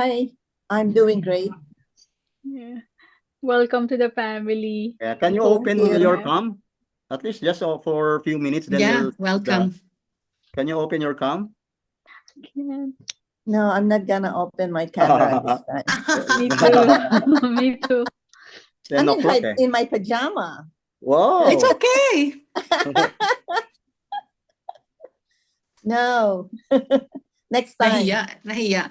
Hi, I'm doing great. Yeah. Welcome to the family. Yeah, can you Thank open you. your cam? At least just for a few minutes, then Yeah, we'll welcome. Can you open your cam? Yeah. No, I'm not gonna open my camera this time. Me too. Me too. Then I'm o'clock, eh. in my pajama. Wow. It's okay. No. Next time. Nahiya.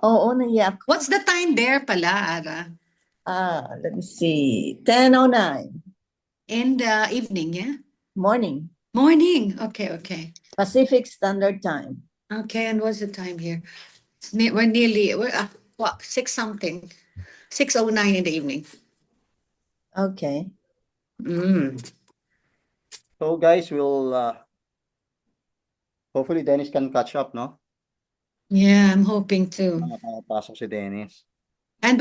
Oo, nahiya ako. What's the time there pala, Ara? Let me see. 10:09 In the evening, yeah? morning, Morning. Okay. Pacific Standard Time. Okay, and what's the time here? We're nearly, what, 6 something. 6:09 in the evening. Okay. So guys, we'll hopefully Dennis can catch up, no? Yeah, I'm hoping to. Nakapasok si Dennis. And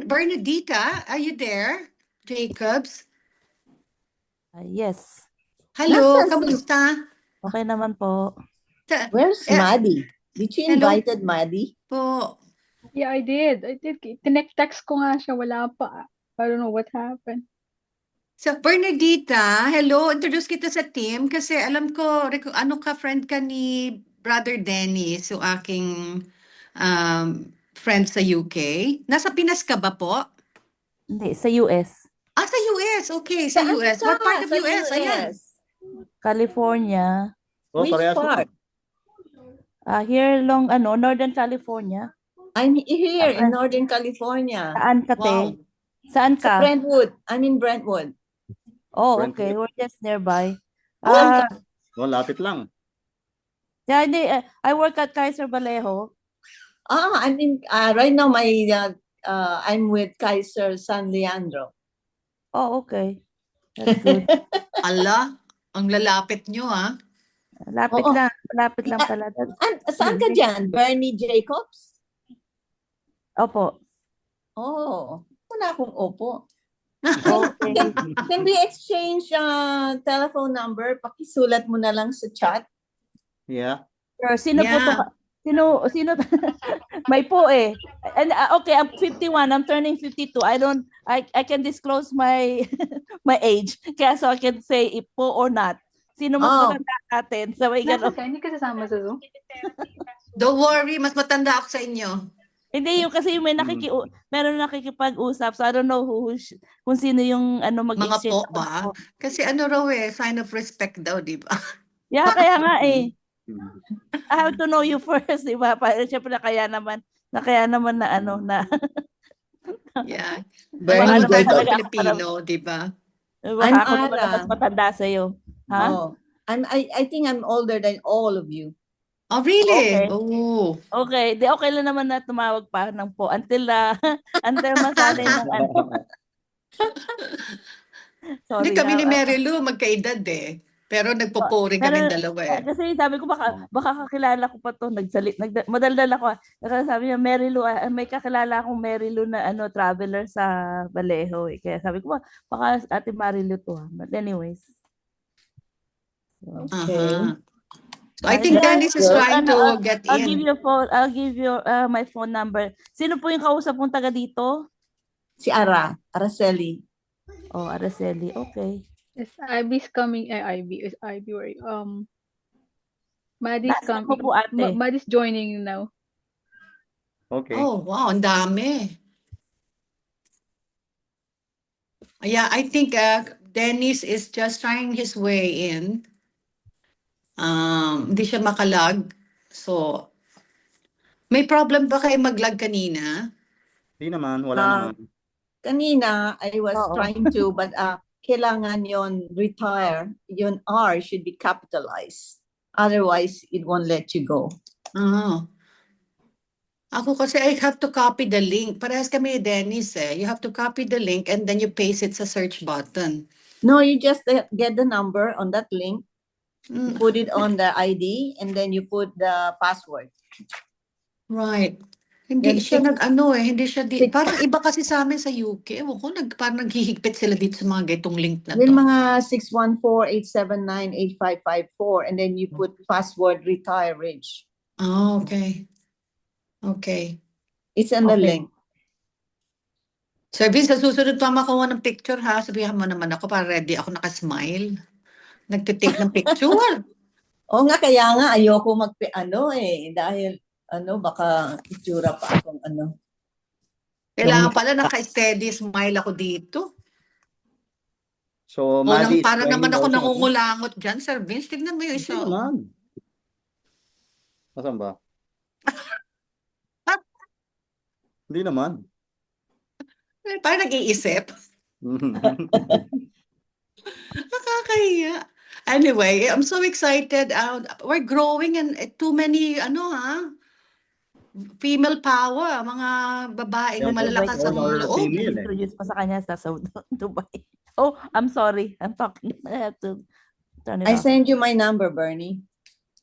Bernadita, are you there? Jacobs? Yes. Hello, Nasaan si- kamusta? Okay naman po. Where's Maddie? Did you Hello? invited Maddie? Po. Yeah, I did. Text ko nga siya. Wala pa. I don't know what happened. So, Bernadita, hello. Introduce kita sa team kasi alam ko, ano ka, friend ka ni Brother Dennis, yung aking friend sa UK. Nasa Pinas ka ba po? Hindi, sa US. Sa US. Okay, sa Saan US. ka? What part of Sa US? Ayan. California. Oh, Which parehas part? Here long, Northern California. I'm here in Northern California. Saan ka, te? Wow. Saan Sa ka? Brentwood. I'm in Brentwood. Oh, Brentwood. okay. We're just nearby. Saan ka? Oh, lapit lang. Yeah, hindi, I work at Kaiser Vallejo. I'm in right now. I'm with Kaiser San Leandro. Oh, okay. That's good. Ala, ang lalapit nyo, ah. Lapit Oo. lang. Lapit lang pala. Saan ka dyan? Bernie Jacobs? Opo. Oh, wala akong opo. Okay. Can we exchange telephone number? Pakisulat mo na lang sa chat. Yeah. Sir, sino po to? Sino? May po eh. And okay, I'm 51. I'm turning 52. I can disclose my my age. Kaya so I can say if po or not. Sino mas matanda natin? So may Nasa gano'n. ka? Hindi ka sasama sa Zoom? Don't worry, mas matanda ako sa inyo. Hindi yung kasi may meron nakikipag-usap. So I don't know kung sino yung Mga mag-exchange. po ba? Kasi ano raw sign of respect daw, di ba? Yeah, kaya nga eh. I have to know you first, di ba? Siyempre kaya naman na Yeah. Bernie Paano tayo Jacobs. Pilipino, di ba? Baka ako naman Ara. mas matanda sa'yo. Ha? Oh, I think I'm older than all of you. Oh, really? Okay. Oh. Okay, okay lang naman na tumawag pa ng po until masanay ng Hindi Sorry. kami ni Mary Lou magkaedad eh. Pero nagpupuri kami dalawa eh. Kasi sabi ko baka kakilala ko pa to, madaldal ako. Kasi sabi niya Mary Lou, may kakilala akong Mary Lou na traveler sa Vallejo eh. Kaya sabi ko baka Ate Mary Lou to. But anyways. Okay. So I think Dennis is trying to get in. I'll give you my phone number. Sino po yung kausap mong taga dito? Si Araceli. Oh, Araceli. Okay. Yes, Ivy's coming. Ivy is Ivy. Maddie's Nasa coming. po, ate. Maddie's joining now. Okay. Oh, wow, ang dami. Yeah, I think Dennis is just trying his way in. Hindi siya makalag. So, may problem ba kayo mag-lag kanina? Hindi naman, wala naman. Kanina, I was trying to, but kailangan yon retire. Yon R should be capitalized. Otherwise, it won't let you go. Ako kasi I have to copy the link. Parehas kami ni Dennis eh. You have to copy the link and then you paste it sa search button. No, you just get the number on that link, you put it on the ID, and then you put the password. Right. Hindi siya hindi siya parang iba kasi sa amin sa UK. Ewan ko, parang naghihigpit sila dito sa mga gaitong link na to. Yung mga 614-879-8554, and then you put password retire Ridge. Oh, okay. Okay. It's in the Okay. link. Sir Vince, sa susunod pa makuha ng picture ha, sabihan mo naman ako para ready ako nakasmile. Nagtitake ng picture. Oo nga, kaya nga ayoko dahil baka itsura pa akong Kailangan pala naka-steady smile ako dito. So, O, Maddie is para naman joining ako also. nangungulangot dyan, Sir Vince. Tignan mo yung Hindi isa. naman. Asan ba? Hindi naman. Parang nag-iisip. Nakakahiya. Anyway, I'm so excited. We're growing and too many, female power. Mga babaeng Yeah, malalakas all ang our loob. female. Introduce pa sa kanya sa Dubai. Oh, I'm sorry. I'm talking. I have to turn it I off. send you my number, Bernie.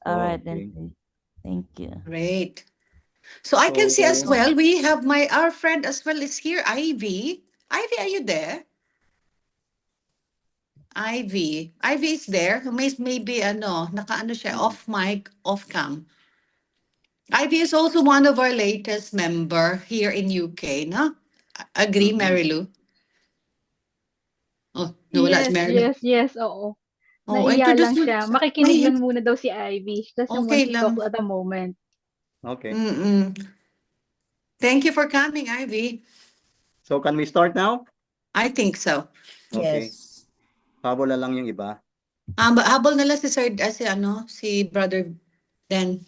All right, Okay. then. Thank you. Great. So I can see as So- well, we have our friend as well is here, Ivy. Ivy, are you there? Ivy. Ivy is there. Maybe naka siya, off mic, off cam. Ivy is also one of our latest member here in UK, no? Agree, Mhm. Mary Lou? Oh, nawala si Mary Lou. Yes, oo. Oh, Naiya introduce lang mo. siya. Makikinig Ay, lang muna daw si Ivy. She doesn't Okay want to lang. talk at the moment. Okay. Thank you for coming, Ivy. So, can we start now? I think so. Okay. Yes. Habol na lang yung iba. Habol na lang si Sir, si Brother Dan.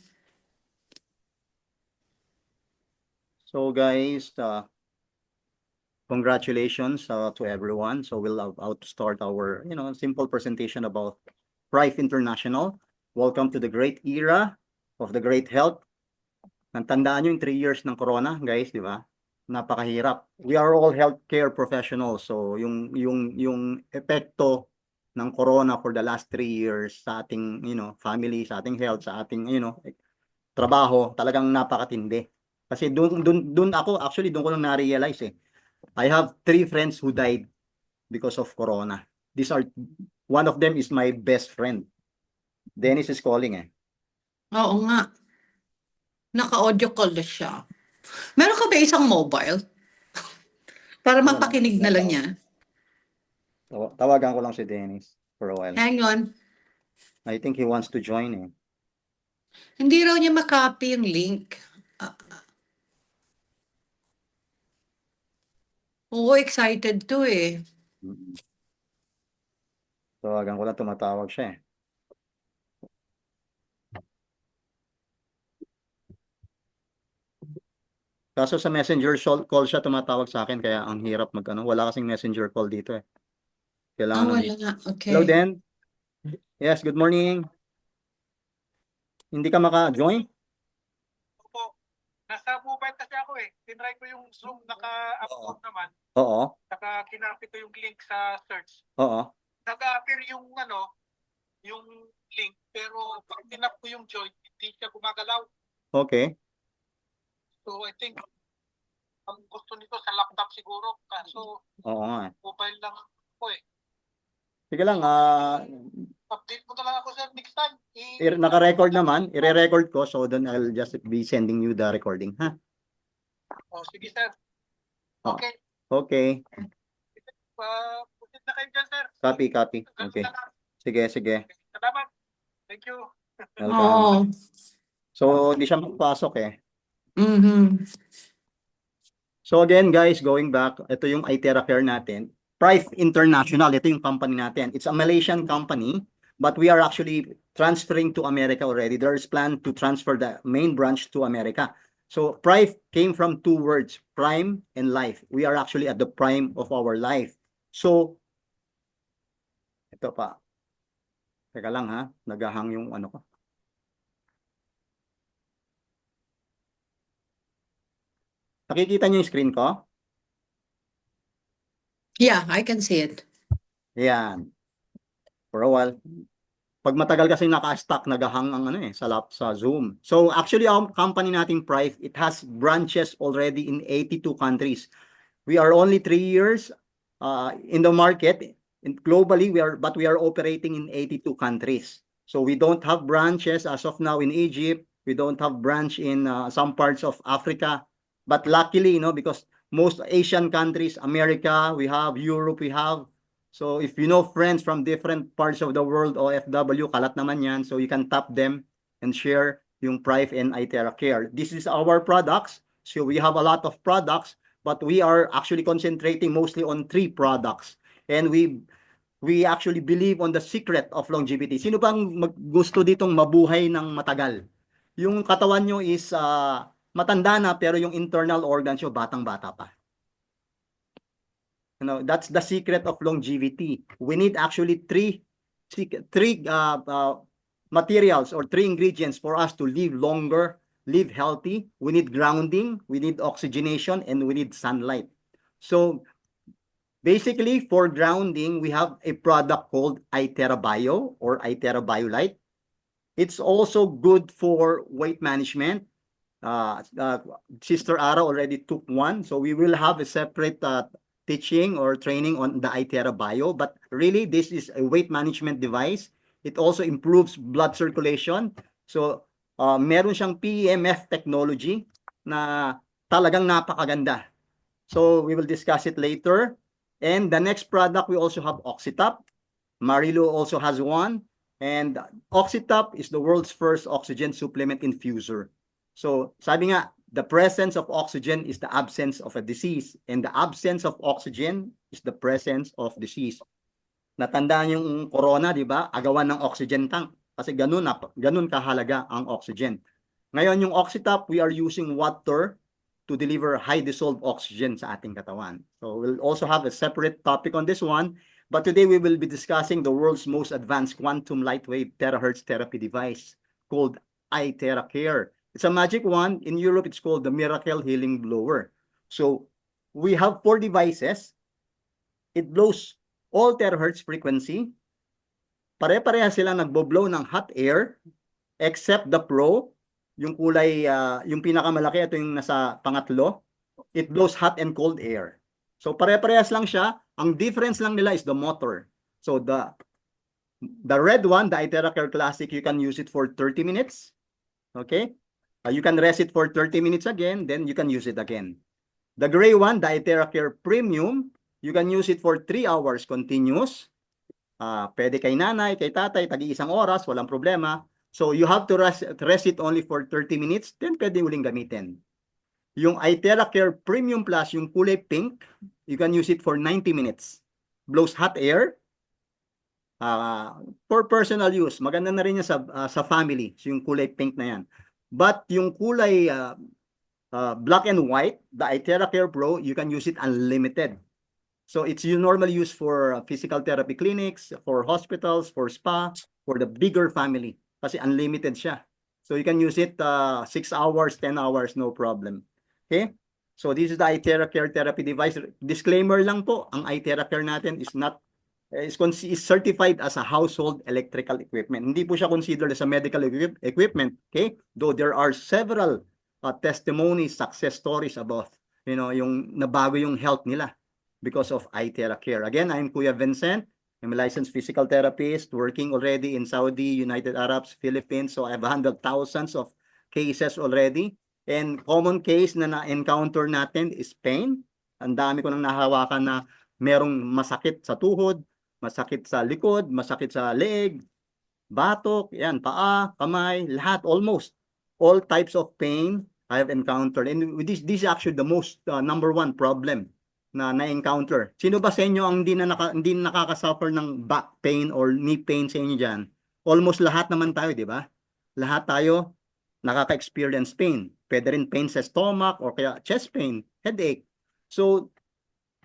So, guys, congratulations to everyone. So, we'll about to start our, simple presentation about Prive International. Welcome to the great era of the great health. Tandaan nyo yung 3 years ng corona, guys, di ba? Napakahirap. We are all healthcare professionals. So, yung epekto ng corona for the last 3 years sa ating, family, sa ating health, sa ating, trabaho, talagang napakatindi. Kasi doon ako, actually, doon ko lang na-realize eh. I have 3 friends who died because of corona. One of them is my best friend. Dennis is calling eh. Oo nga. Naka-audio call na siya. Meron ka ba isang mobile? Para Wala mapakinig na lang niya. Tawagan ko lang si Dennis for a while. Hang on. I think he wants to join eh. Hindi raw niya makopy yung link. Oo, excited to eh. Tawagan ko lang, tumatawag siya eh. Kaso sa messenger call siya tumatawag sa akin, kaya ang hirap wala kasing messenger call dito eh. Kailangan Wala nga. Okay. Hello, Den. Yes, good morning. Hindi ka maka-join? Opo. Nasa mobile kasi ako eh. Tinry ko yung Zoom, naka-upload naman. Oo. Saka kinapit ko yung link sa search. Oo. Nag-appear yung yung link. Pero pag tinap ko yung join, hindi siya gumagalaw. Okay. So I think ang gusto nito sa laptop siguro. Kaso Oo nga. mobile lang ako eh. Sige lang, Update mo na lang ako sir next time. naka-record naman. I-re-record ko, so then I'll just be sending you the recording, ha? Oh, sige sir. Oh. Okay. Okay. Pusit na kayo dyan sir. Copy. Ganun Okay. na lang. Sige. Salamat. Thank you. Welcome. Oo. So, hindi siya makapasok eh. Mhm. So again, guys, going back, ito yung iTera Care natin. Prive International, ito yung company natin. It's a Malaysian company, but we are actually transferring to America already. There is plan to transfer the main branch to America. So Prive came from 2 words, prime and life. We are actually at the prime of our life. So, ito pa. Teka lang ha, nagahang yung ko. Nakikita niyo yung screen ko? Yeah, I can see it. Yan. For a while. Pag matagal kasi naka-stack, nagahang ang sa Zoom. So actually, ang company nating Prive, it has branches already in 82 countries. We are only 3 years in the market. Globally, we are operating in 82 countries. So we don't have branches as of now in Egypt. We don't have branch in some parts of Africa. But luckily, because most Asian countries, America, we have, Europe, we have. So if you know friends from different parts of the world, OFW, kalat naman yan. So you can tap them and share yung Prive and iTera Care. This is our products. So we have a lot of products, but we are actually concentrating mostly on 3 products. And we actually believe on the secret of longevity. Sino bang gusto ditong mabuhay ng matagal? Yung katawan nyo is matanda na, pero yung internal organs nyo batang-bata pa. That's the secret of longevity. We need actually three materials or 3 ingredients for us to live longer, live healthy. We need grounding, we need oxygenation, and we need sunlight. So basically, for grounding, we have a product called iTera Bio or iTera BioLite. It's also good for weight management. Sister Ara already took one, so we will have a separate teaching or training on the iTera Bio. But really, this is a weight management device. It also improves blood circulation. So meron siyang PEMF technology na talagang napakaganda. So we will discuss it later. And the next product, we also have Oxytop. Marilu also has one. And Oxytop is the world's first oxygen supplement infuser. So sabi nga, the presence of oxygen is the absence of a disease. And the absence of oxygen is the presence of disease. Natandaan yung corona, di ba? Agawan ng oxygen tank. Kasi ganun kahalaga ang oxygen. Ngayon, yung Oxytop, we are using water to deliver high dissolved oxygen sa ating katawan. So we'll also have a separate topic on this one. But today we will be discussing the world's most advanced quantum lightwave terahertz therapy device called iTera Care. It's a magic wand. In Europe, it's called the Miracle Healing Blower. So we have 4 devices. It blows all terahertz frequency. Pare-pareha sila nagbo-blow ng hot air, except the Pro, yung kulay, yung pinakamalaki, ito yung nasa pangatlo. It blows hot and cold air. So pare-parehas lang siya. Ang difference lang nila is the motor. So the red one, the iTera Care Classic, you can use it for 30 minutes. Okay? You can rest it for 30 minutes again, then you can use it again. The gray one, the iTera Care Premium, you can use it for 3 hours continuous. Pwede kay nanay, kay tatay, tagi-1 oras, walang problema. So you have to rest it only for 30 minutes, then pwede uling gamitin. Yung iTera Care Premium Plus, yung kulay pink, you can use it for 90 minutes. Blows hot air. For personal use, maganda na rin yan sa family. So yung kulay pink na yan. But yung kulay black and white, the iTera Care Pro, you can use it unlimited. So it's normally used for physical therapy clinics, for hospitals, for spa, for the bigger family. Kasi unlimited siya. So you can use it 6 hours, 10 hours, no problem. Okay? So this is the iTera Care therapy device. Disclaimer lang po, ang iTera Care natin is certified as a household electrical equipment. Hindi po siya considered as a medical equipment. Okay? Though there are several testimonies, success stories about, yung nabago yung health nila because of iTera Care. Again, I'm Kuya Vincent. I'm a licensed physical therapist working already in Saudi, United Arabs, Philippines. So I've handled thousands of cases already. And common case na na-encounter natin is pain. Ang dami ko nang nahawakan na merong masakit sa tuhod, masakit sa likod, masakit sa leg, batok, yan, paa, kamay, lahat, almost. All types of pain I have encountered. And this is actually the most number 1 problem na-encounter. Sino ba sa inyo ang hindi nakakasuffer ng back pain or knee pain sa inyo dyan? Almost lahat naman tayo, di ba? Lahat tayo nakaka-experience pain. Pwede rin pain sa stomach or kaya chest pain, headache. So,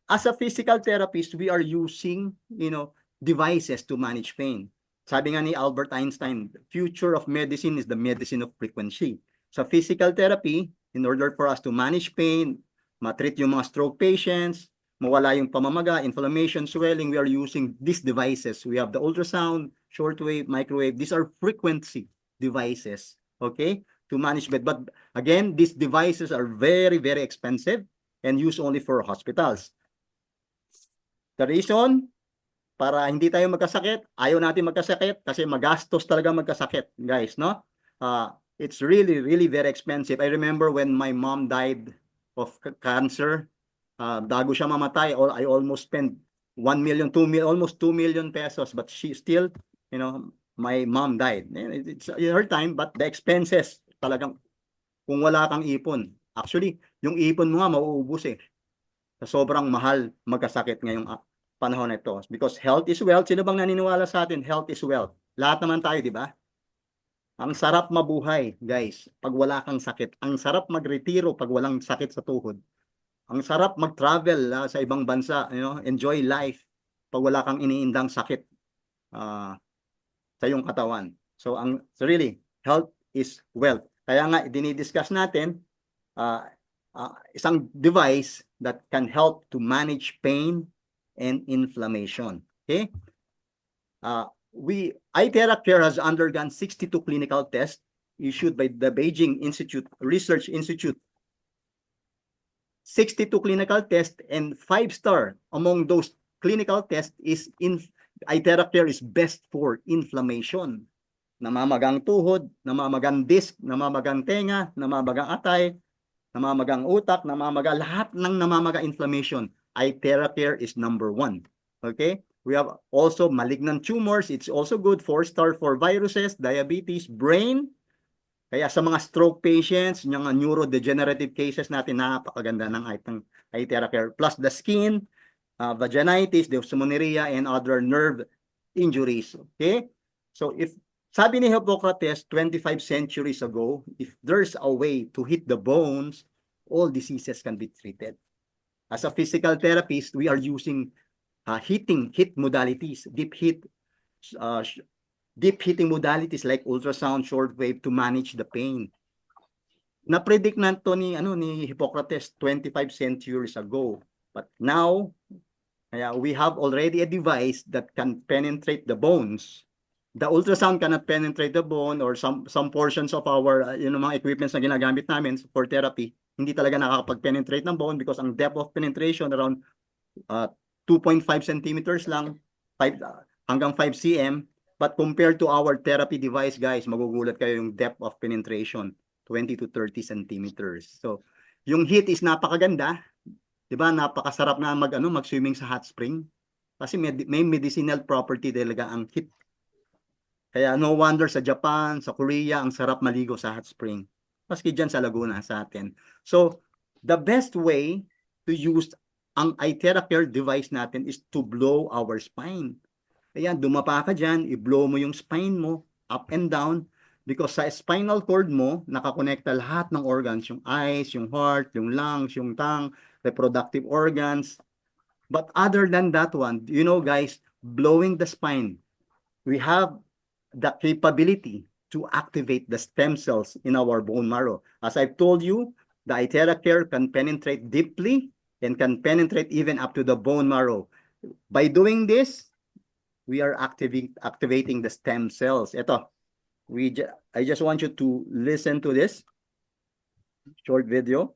as a physical therapist, we are using, devices to manage pain. Sabi nga ni Albert Einstein, the future of medicine is the medicine of frequency. Sa physical therapy, in order for us to manage pain, matreat yung mga stroke patients, mawala yung pamamaga, inflammation, swelling, we are using these devices. We have the ultrasound, shortwave, microwave. These are frequency devices, okay, to manage bed. But again, these devices are very, very expensive and used only for hospitals. The reason, para hindi tayo magkasakit, ayaw natin magkasakit kasi magastos talaga magkasakit, guys, no? It's really, really very expensive. I remember when my mom died of cancer. Bago siya mamatay, I almost spent 1 million, 2 million, almost 2 million pesos, but she still, my mom died. It's her time, but the expenses, talagang, kung wala kang ipon, actually, yung ipon mo nga, mauubos eh. Sobrang mahal magkasakit ngayong panahon na ito. Because health is wealth. Sino bang naniniwala sa atin? Health is wealth. Lahat naman tayo, di ba? Ang sarap mabuhay, guys, pag wala kang sakit. Ang sarap magretiro pag walang sakit sa tuhod. Ang sarap mag-travel sa ibang bansa, enjoy life pag wala kang iniindang sakit sa iyong katawan. So really, health is wealth. Kaya nga dinidiscuss natin isang device that can help to manage pain and inflammation. Okay? iTheraCare has undergone 62 clinical tests issued by the Beijing Research Institute. 62 clinical tests, and 5-star among those clinical tests is iTheraCare is best for inflammation. Namamagang tuhod, namamagang disc, namamagang tenga, namamagang atay, namamagang utak, lahat ng namamaga inflammation. iTheraCare is number 1. Okay? We have also malignant tumors. It's also good. 4-star for viruses, diabetes, brain. Kaya sa mga stroke patients, yung neurodegenerative cases natin, napakaganda ng iTheraCare. Plus the skin, vaginitis, dysmenorrhea, and other nerve injuries. Okay? So sabi ni Hippocrates 25 centuries ago, if there's a way to hit the bones, all diseases can be treated. As a physical therapist, we are using hit modalities, deep hitting modalities like ultrasound, shortwave to manage the pain. Na-predict na to ni Hippocrates 25 centuries ago. But now, we have already a device that can penetrate the bones. The ultrasound cannot penetrate the bone, or some portions of our mga equipments na ginagamit namin for therapy, hindi talaga nakakapag-penetrate ng bone because ang depth of penetration around 2.5 centimeters lang, hanggang 5 cm. But compared to our therapy device, guys, magugulat kayo yung depth of penetration, 20 to 30 centimeters. So, yung heat is napakaganda. Diba? Napakasarap na mag-swimming sa hot spring. Kasi may medicinal property talaga ang heat. Kaya no wonder sa Japan, sa Korea, ang sarap maligo sa hot spring. Maski dyan sa Laguna sa atin. So, the best way to use ang iTheraCare device natin is to blow our spine. Ayan, dumapa ka dyan, i-blow mo yung spine mo, up and down, because sa spinal cord mo, nakakonekta lahat ng organs, yung eyes, yung heart, yung lungs, yung tongue, reproductive organs. But other than that one, guys, blowing the spine, we have the capability to activate the stem cells in our bone marrow. As I've told you, the iTheraCare can penetrate deeply and can penetrate even up to the bone marrow. By doing this, we are activating the stem cells. Ito, I just want you to listen to this short video.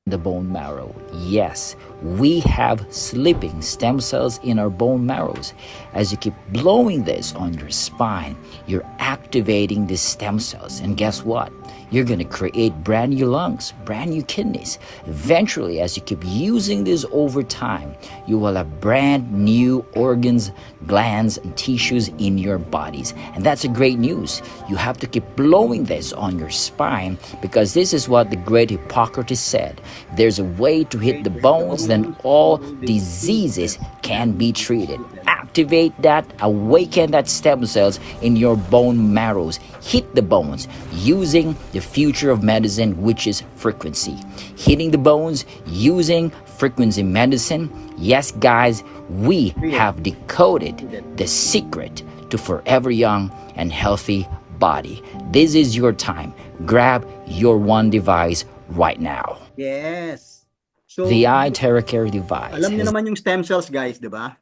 The bone marrow. Yes, we have sleeping stem cells in our bone marrows. As you keep blowing this on your spine, you're activating the stem cells. And guess what? You're going to create brand new lungs, brand new kidneys. Eventually, as you keep using this over time, you will have brand new organs, glands, and tissues in your bodies. And that's a great news. You have to keep blowing this on your spine because this is what the great Hippocrates said. If there's a way to hit the bones, then all diseases can be treated. Activate that, awaken that stem cells in your bone marrows. Hit the bones using the future of medicine, which is frequency. Hitting the bones using frequency medicine. Yes, guys, we have decoded the secret to forever young and healthy body. This is your time. Grab your one device right now. Yes. So, The iTheraCare device. alam niyo naman yung stem cells, guys, di ba?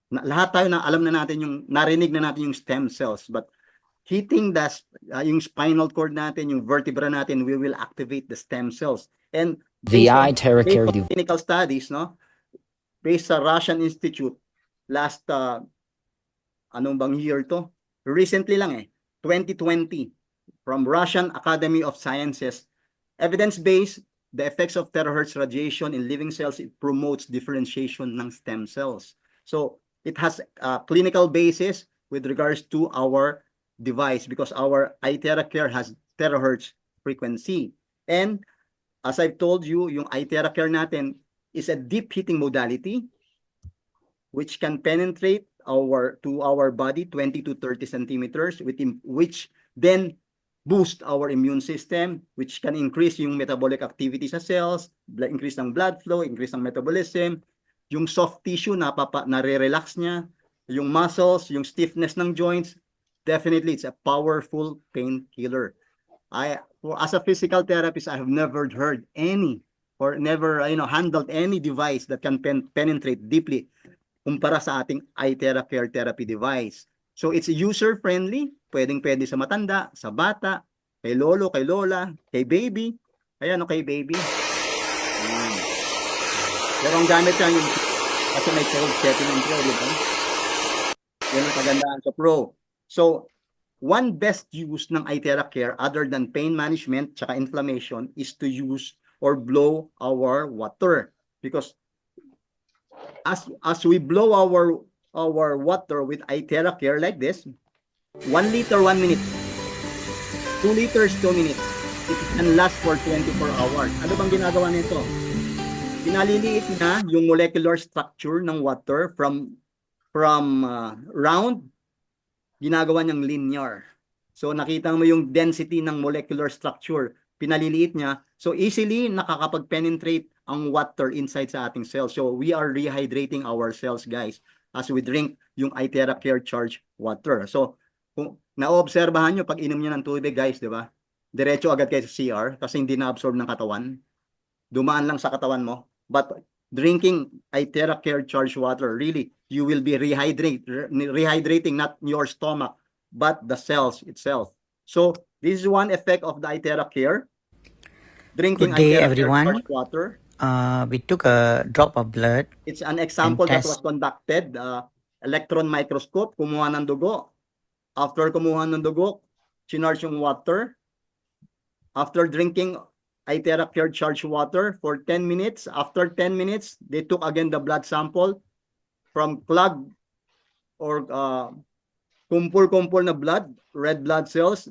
Lahat tayo alam na natin narinig na natin yung stem cells, but hitting yung spinal cord natin, yung vertebra natin, we will activate the stem cells. And The based iTheraCare on device. clinical studies, based sa Russian Institute, last, anong bang year to? Recently lang 2020, from Russian Academy of Sciences. Evidence-based, the effects of terahertz radiation in living cells, it promotes differentiation ng stem cells. So it has a clinical basis with regards to our device because our iTeraCare has terahertz frequency. And as I've told you, yung iTeraCare natin is a deep heating modality which can penetrate to our body 20 to 30 centimeters, which then boost our immune system, which can increase yung metabolic activity sa cells, increase ng blood flow, increase ng metabolism, yung soft tissue nare-relax niya, yung muscles, yung stiffness ng joints. Definitely, it's a powerful painkiller. As a physical therapist, I have never heard any or never handled any device that can penetrate deeply kumpara sa ating iTeraCare therapy device. So it's user-friendly, pwedeng-pwede sa matanda, sa bata, kay lolo, kay lola, kay baby. Ayan o, kay baby. Ayan. Pero ang gamit yan yung kasi may cold setting ng Pro, diba? Yan ang kagandaan sa Pro. So, one best use ng iTeraCare other than pain management tsaka inflammation is to use or blow our water. Because as we blow our water with iTeraCare like this, 1 liter 1 minute, 2 liters 2 minutes, it can last for 24 hours. Ano bang ginagawa nito? Pinaliliit na yung molecular structure ng water from round, ginagawa niyang linear. So nakita mo yung density ng molecular structure, pinaliliit niya. So easily nakakapag-penetrate ang water inside sa ating cells. So we are rehydrating our cells, guys, as we drink yung iTeraCare charged water. So kung naobserbahan nyo pag inom nyo ng tubig, guys, di ba? Diretso agad kayo sa CR kasi hindi na-absorb ng katawan. Dumaan lang sa katawan mo. But drinking iTeraCare charged water, really, you will be rehydrating not your stomach, but the cells itself. So this is one effect of the iTeraCare. Drinking Good day, iTeraCare everyone. charged water. We took a drop of blood. It's an example that was test. conducted. Electron microscope, kumuha ng dugo. After kumuha ng dugo, chinarge yung water. After drinking iTeraCare charged water for 10 minutes, after 10 minutes, they took again the blood sample from clogged or kumpul-kumpul na blood, red blood cells.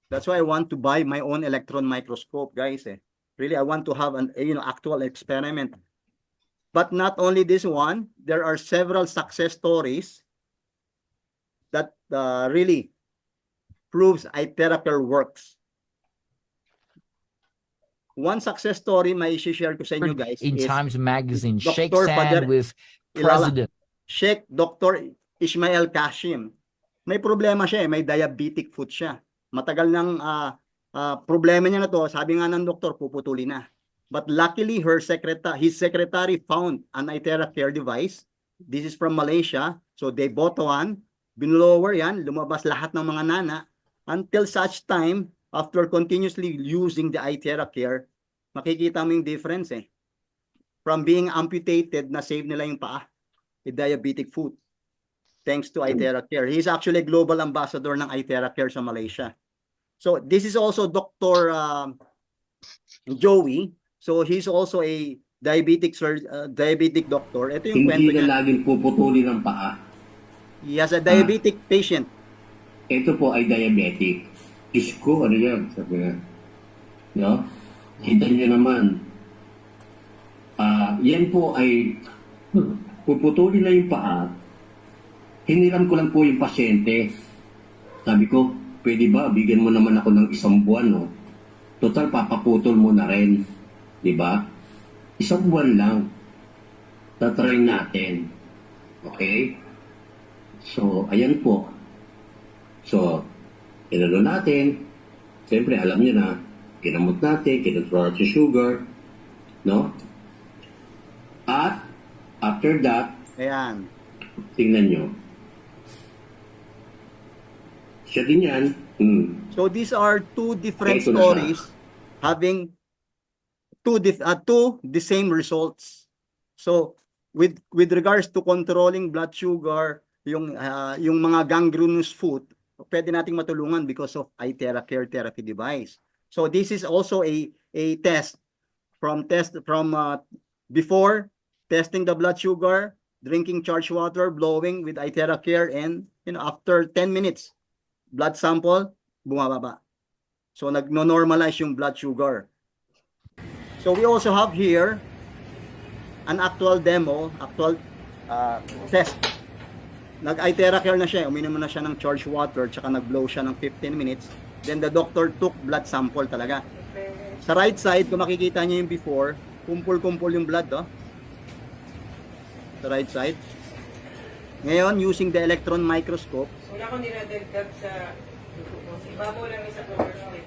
That's why I want to buy my own electron microscope, guys. Really, I want to have an actual experiment. But not only this one, there are several success stories that really proves iTeraCare works. One success story may share ko sa inyo, guys, In is Times Magazine, shake Dr. hand with President. Sheikh Dr. Ismail Kashim. May problema siya, may diabetic foot siya. Matagal ng problema niya na to, sabi nga ng doktor, puputuli na. But luckily, his secretary found an iTeraCare device. This is from Malaysia. So they bought one, binlower yan, lumabas lahat ng mga nana. Until such time, after continuously using the iTeraCare, makikita mo yung difference From being amputated, na-save nila yung paa. With diabetic foot. Thanks to iTeraCare. He's actually a global ambassador ng iTeraCare sa Malaysia. So this is also Dr. Joey. So he's also a diabetic doctor. Ito yung kwento Hindi niya. na laging puputulin ng paa. He has a diabetic patient. Ito po ay diabetic. Diyos ko, ano yan? Sabi nga. No? Kita niyo naman. Yan po ay puputulin na yung paa. Hiniram ko lang po yung pasyente. Sabi ko, pwede ba, bigyan mo naman ako ng 1 buwan, no? Total, papaputol mo na rin. Diba? 1 buwan lang. Tatry natin. Okay? So, ayan po. So, inalo natin. Siyempre, alam niyo na, kinamot natin, kinontrol sa sugar. No? At, after that, Ayan. tingnan nyo. Siya din yan. So these are two different Ito na stories having two the same results. So with regards to controlling blood sugar, yung mga gangrenous foot pwede nating matulungan because of iTeracare therapy device. So this is also a test from before testing the blood sugar, drinking charged water, blowing with iTeracare, and after 10 minutes, blood sample bumababa. So nagno-normalize yung blood sugar. So we also have here an actual demo, actual test. Nag-iTeracare na siya, uminom na siya ng charged water, tsaka nag-blow siya ng 15 minutes. Then the doctor took blood sample talaga. Sa right side, kung makikita niyo yung before, kumpul-kumpul yung blood, Sa right side. Ngayon, using the electron microscope, wala ko dinadagdag sa dugo ko. Ibabaw lang isa flowers with.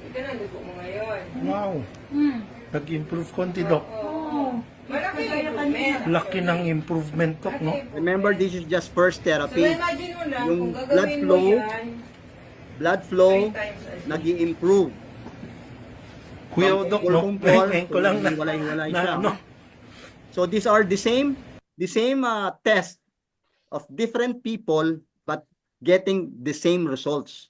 Ito na ang dugo mo ngayon. Wow. Nag-improve konti, Doc. Malaki yung improvement. Laki ng improvement, Doc, no? remember this is just first So therapy. imagine mo lang, Yung kung blood gagawin mo flow, yan, blood flow, 3 times a day. nag-i-improve. Kuya Doc, no? Ngayon ko lang na, Hiwalay-hiwalay na siya. ano. So these are the same test of different people but getting the same results.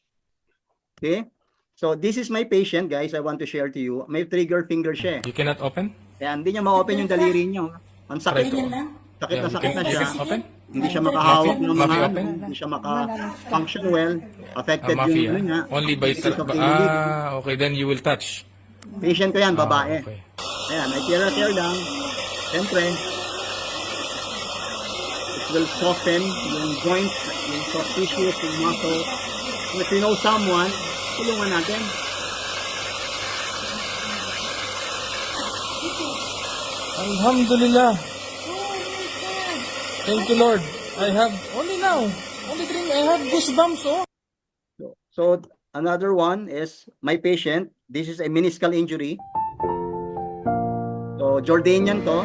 Okay? So this is my patient, guys. I want to share to you. May trigger finger siya. You cannot open? Kaya hindi niya ma-open yung daliri niya. Ang sakit. Try to. Sakit na Yeah, sakit na you siya. can open? Hindi siya makahawak ng mga Muffy ano, open? hindi siya maka-function well. Affected Mafia. yung ano niya. Only by... Disease of the leg. okay, then you will touch. Patient ko yan, babae. Okay. Ayan, may care lang. Siyempre, it will soften yung joints, yung soft tissues, yung muscle. So if you know someone, tulungan natin. Alhamdulillah. Thank you, Lord. I have... Only now. Only drink. I have goosebumps, oh. So another one is my patient. This is a meniscal injury. So Jordanian to.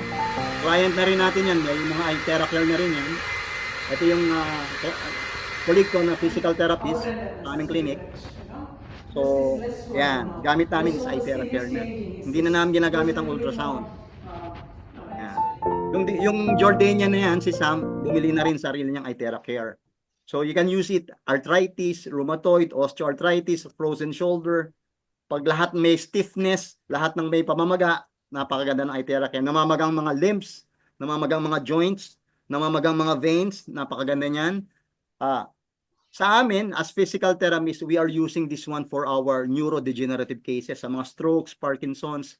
Client na rin natin yan. May mga iTeracare na rin yan. Ito yung colleague ko na physical therapist sa aming clinic. So, yan. Gamit namin is iTeracare na. Hindi na namin ginagamit ang ultrasound. Yan. Yung Jordanian na yan, si Sam, bumili na rin sarili niyang iTeracare. So, you can use it arthritis, rheumatoid, osteoarthritis, frozen shoulder. Pag lahat may stiffness, lahat ng may pamamaga, napakaganda ng iTeracare. Namamagang mga limbs, namamagang mga joints, namamagang mga veins, napakaganda niyan. Sa amin, as physical therapists, we are using this one for our neurodegenerative cases, sa mga strokes, Parkinson's,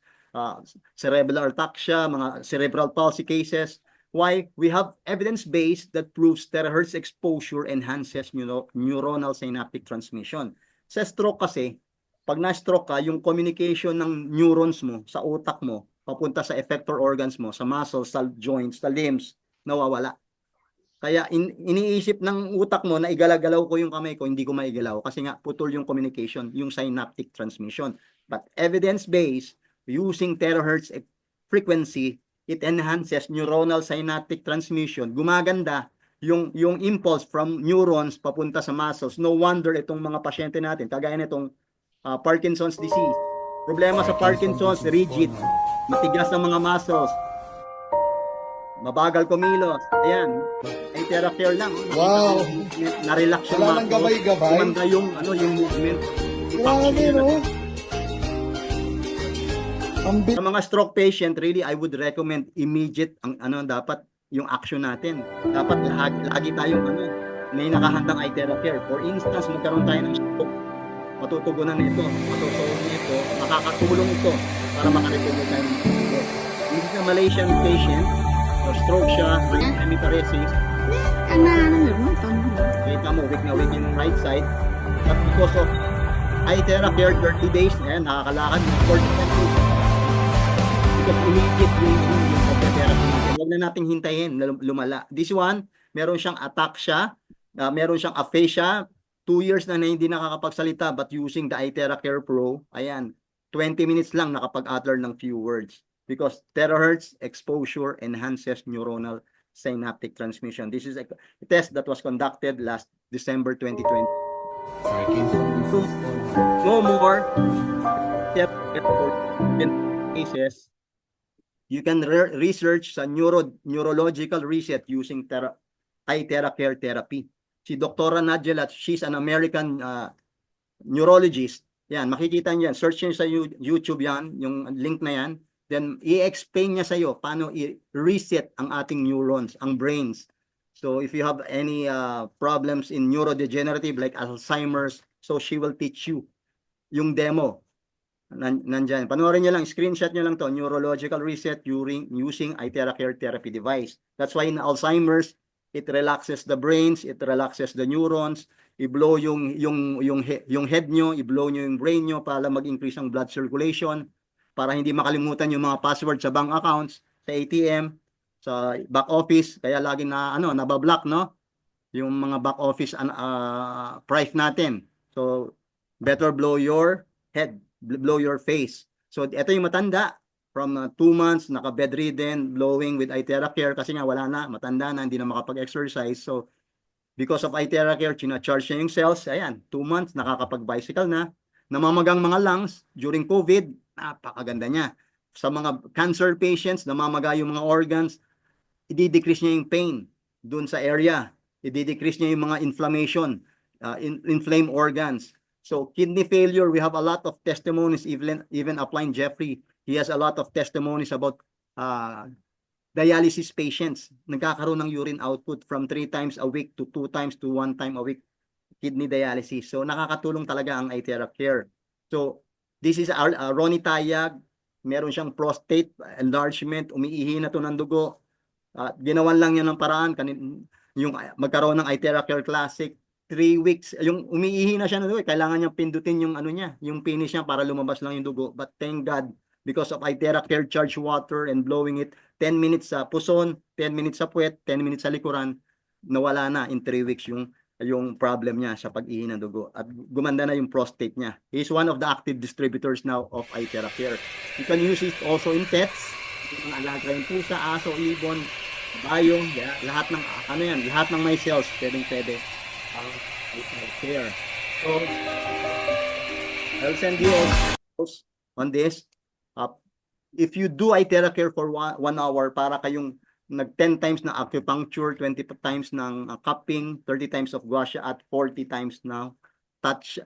cerebral ataxia, mga cerebral palsy cases. Why? We have evidence base that proves terahertz exposure enhances neuronal synaptic transmission. Sa stroke kasi, pag na-stroke ka, yung communication ng neurons mo sa utak mo, papunta sa effector organs mo, sa muscles, sa joints, sa limbs, nawawala. Kaya iniisip ng utak mo na igalaw-galaw ko yung kamay ko, hindi ko maigalaw kasi nga putol yung communication, yung synaptic transmission. But evidence-based, using terahertz frequency, it enhances neuronal synaptic transmission. Gumaganda yung impulse from neurons papunta sa muscles. No wonder itong mga pasyente natin, kagaya nitong Parkinson's disease. Problema sa Parkinson's, rigid, matigas ang mga muscles, mabagal kumilos. Ayan, iTeracare lang. Wow! Na-relax yung Wala nang gabay-gabay. Kumanda yung movement. Grabe, no? Sa mga stroke patient, really, I would recommend immediate dapat yung action natin. Dapat lagi tayong may nakahandang iTeracare. For instance, magkaroon tayo ng stroke, matutugunan nito, matutugunan nito, makakatulong ito para makarecover tayo ng stroke. This is a Malaysian patient, stroke siya, hemiparesis. Kita mo, weak na weak yung right side. But because of iTeracare 30 days, nakakalakad, 40 days. Because immediate yung therapy. Huwag na nating hintayin na lumala. This one, meron siyang ataxia, meron siyang aphasia, 2 years na hindi nakakapagsalita but using the iTeracare Pro, ayan, 20 minutes lang nakapag-utter ng few words. Because terahertz exposure enhances neuronal synaptic transmission. This is a test that was conducted last December 2020. Parkinson. no more for cases, you can research sa neurological reset using iTeracare therapy. Si Dr. Nadjela, she's an American neurologist. Yan, makikita niyo yan. Search niyo sa YouTube yan, yung link na yan. Then, i-explain niya sa iyo paano i-reset ang ating neurons, ang brains. So, if you have any problems in neurodegenerative like Alzheimer's, so she will teach you yung demo. Nandyan. Panoorin niyo lang, screenshot niyo lang to, neurological reset using iTeracare therapy device. That's why in Alzheimer's, it relaxes the brains, it relaxes the neurons, i-blow yung head nyo, i-blow nyo yung brain nyo para mag-increase ang blood circulation, para hindi makalimutan yung mga password sa bank accounts, sa ATM, sa back office, kaya lagi na nabablock, no? Yung mga back office price natin. So, better blow your head, blow your face. So, ito yung matanda, from 2 months, naka-bedridden, blowing with iTeracare kasi nga wala na, matanda na, hindi na makapag-exercise. So, because of iTeracare, charge niya yung cells, ayan, 2 months, nakakapag-bicycle na, namamagang mga lungs during COVID, napakaganda niya. Sa mga cancer patients, namamaga yung mga organs, i-decrease niya yung pain dun sa area, i-decrease niya yung mga inflammation, inflamed organs. So, kidney failure, we have a lot of testimonies, even Upline Jeffrey, he has a lot of testimonies about dialysis patients. Nagkakaroon ng urine output from 3 times a week to 2 times to 1 time a week kidney dialysis. So nakakatulong talaga ang iTeracare. So this is Ronnie Tayag. Meron siyang prostate enlargement. Umiihi na to ng dugo. Ginawan lang yan ng paraan. Yung magkaroon ng iTeracare Classic. 3 weeks. Yung umiihi na siya ng dugo. Kailangan niyang pindutin yung yung finish niya para lumabas lang yung dugo. But thank God, because of iTeracare charged water and blowing it, 10 minutes sa puson, 10 minutes sa puwet, 10 minutes sa likuran, nawala na in 3 weeks yung problem niya sa pag-ihi ng dugo. At gumanda na yung prostate niya. He's one of the active distributors now of iTeracare. You can use it also in pets, mga alaga yung pusa, aso, ibon, bayo, lahat ng lahat ng may cells, pwede ang iTeracare. So, I'll send you also on this. If you do iTeracare for 1 hour, para kayong nag 10 times na acupuncture, 20 times ng cupping, 30 times of gua sha, at 40 times na touch,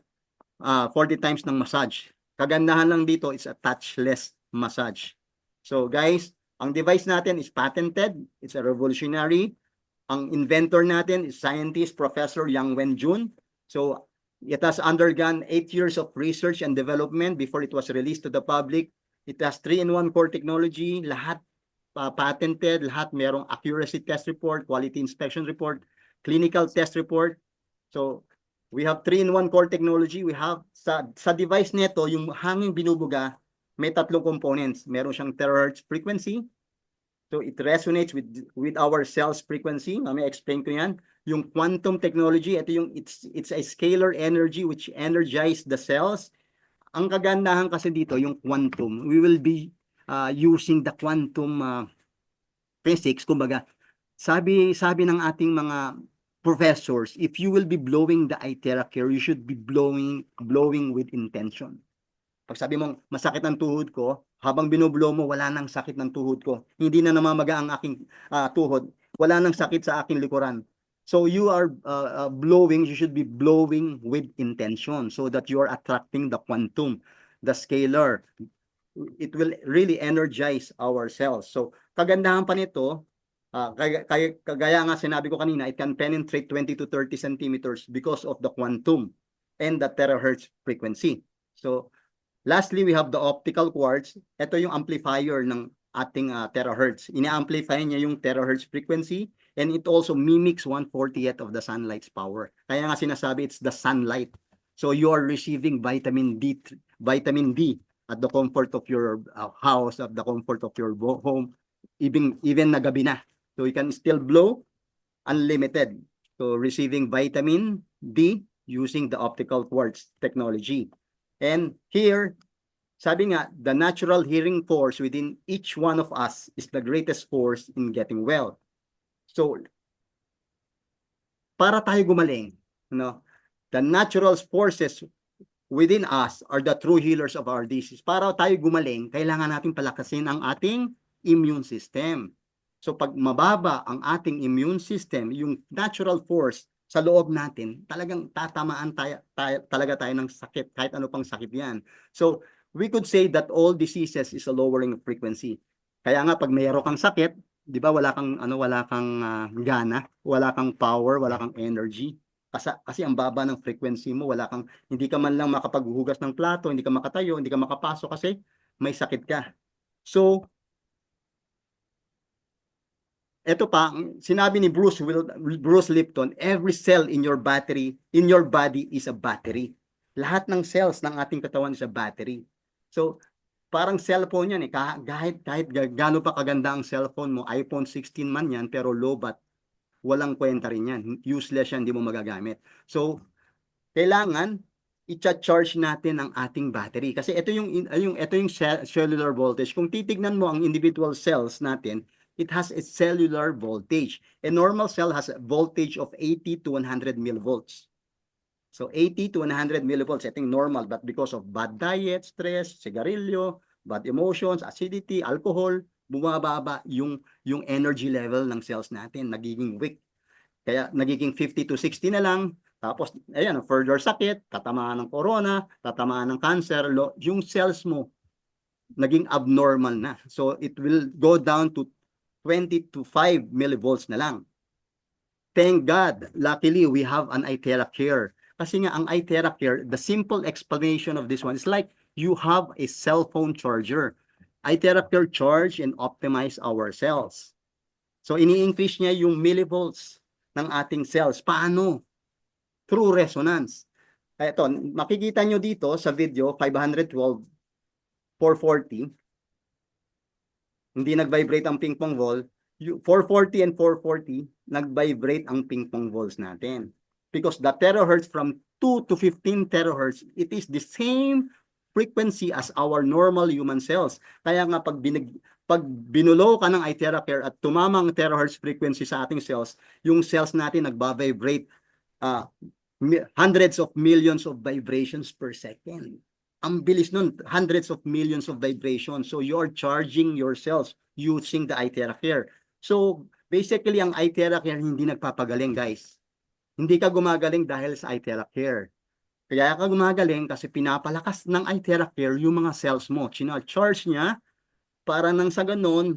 40 times ng massage. Kagandahan lang dito is a touchless massage. So guys, ang device natin is patented, it's a revolutionary. Ang inventor natin is scientist Professor Yang Wenjun. So it has undergone 8 years of research and development before it was released to the public. It has 3-in-1 core technology, lahat patented, lahat merong accuracy test report, quality inspection report, clinical test report. So, we have 3-in-1 core technology. We have, sa device nito, yung hanging binubuga, may 3 components. Meron siyang terahertz frequency. So, it resonates with our cells frequency. May explain ko yan. Yung quantum technology, ito yung, it's a scalar energy which energize the cells. Ang kagandahan kasi dito, yung quantum, we will be using the quantum physics. Kumbaga, sabi ng ating mga professors, if you will be blowing the iTeracare, you should be blowing with intention. Pag sabi mong masakit ang tuhod ko, habang binublow mo, wala nang sakit ng tuhod ko. Hindi na namamaga ang aking tuhod. Wala nang sakit sa aking likuran. So you are blowing, you should be blowing with intention so that you are attracting the quantum, the scalar. It will really energize our cells. So kagandahan pa nito, kagaya nga sinabi ko kanina, it can penetrate 20 to 30 centimeters because of the quantum and the terahertz frequency. So lastly, we have the optical quartz. Ito yung amplifier ng ating terahertz. Ina-amplify niya yung terahertz frequency. And it also mimics 1/40th of the sunlight's power. Kaya nga sinasabi, it's the sunlight. So you are receiving vitamin D at the comfort of your house, at the comfort of your home, even na gabi na. So you can still blow unlimited. So receiving vitamin D using the optical quartz technology. And here, sabi nga, the natural hearing force within each one of us is the greatest force in getting well. So, para tayo gumaling, the natural forces within us are the true healers of our disease. Para tayo gumaling, kailangan natin palakasin ang ating immune system. So pag mababa ang ating immune system, yung natural force sa loob natin, talagang tatamaan talaga tayo ng sakit, kahit ano pang sakit yan. So we could say that all diseases is a lowering frequency. Kaya nga pag mayroon kang sakit, 'di ba, wala kang gana, wala kang power, wala kang energy. Kasi ang baba ng frequency mo, hindi ka man lang makapaghugas ng plato, hindi ka makatayo, hindi ka makapasok kasi may sakit ka. So ito pa, sinabi ni Bruce Lipton, every cell in your body is a battery. Lahat ng cells ng ating katawan is a battery. So, parang cellphone yan eh. Kahit gaano pa kaganda ang cellphone mo, iPhone 16 man yan, pero low bat, walang kwenta rin yan. Useless yan, hindi mo magagamit. So, kailangan i-charge natin ang ating battery. Kasi ito yung cellular voltage. Kung titignan mo ang individual cells natin, it has a cellular voltage. A normal cell has a voltage of 80 to 100 millivolts. So 80 to 100 millivolts, I think normal, but because of bad diet, stress, sigarilyo, bad emotions, acidity, alcohol, bumababa yung energy level ng cells natin, nagiging weak. Kaya nagiging 50 to 60 na lang. Tapos, ayan, further sakit, tatamaan ng corona, tatamaan ng cancer, yung cells mo naging abnormal na. So it will go down to 20 to 5 millivolts na lang. Thank God, luckily we have an iTeracare. Kasi nga ang iTeracare, the simple explanation of this one is like you have a cell phone charger. iTeracare charge and optimize our cells. So ini-increase niya yung millivolts ng ating cells. Paano? Through resonance. Ito, makikita nyo dito sa video, 512, 440. Hindi nag-vibrate ang ping pong ball. 440 and 440, nag-vibrate ang ping pong balls natin. Because the terahertz from 2 to 15 terahertz, it is the same frequency as our normal human cells. Kaya nga pag binulo ka ng iTeracare at tumamang terahertz frequency sa ating cells, yung cells natin nagba-vibrate hundreds of millions of vibrations per second. Ang bilis nun, hundreds of millions of vibrations. So you're charging your cells using the iTeracare. So basically, ang iTeracare hindi nagpapagaling, guys. Hindi ka gumagaling dahil sa iTeracare. Kaya ka gumagaling kasi pinapalakas ng iTeracare yung mga cells mo. Charge niya para nang sa ganun,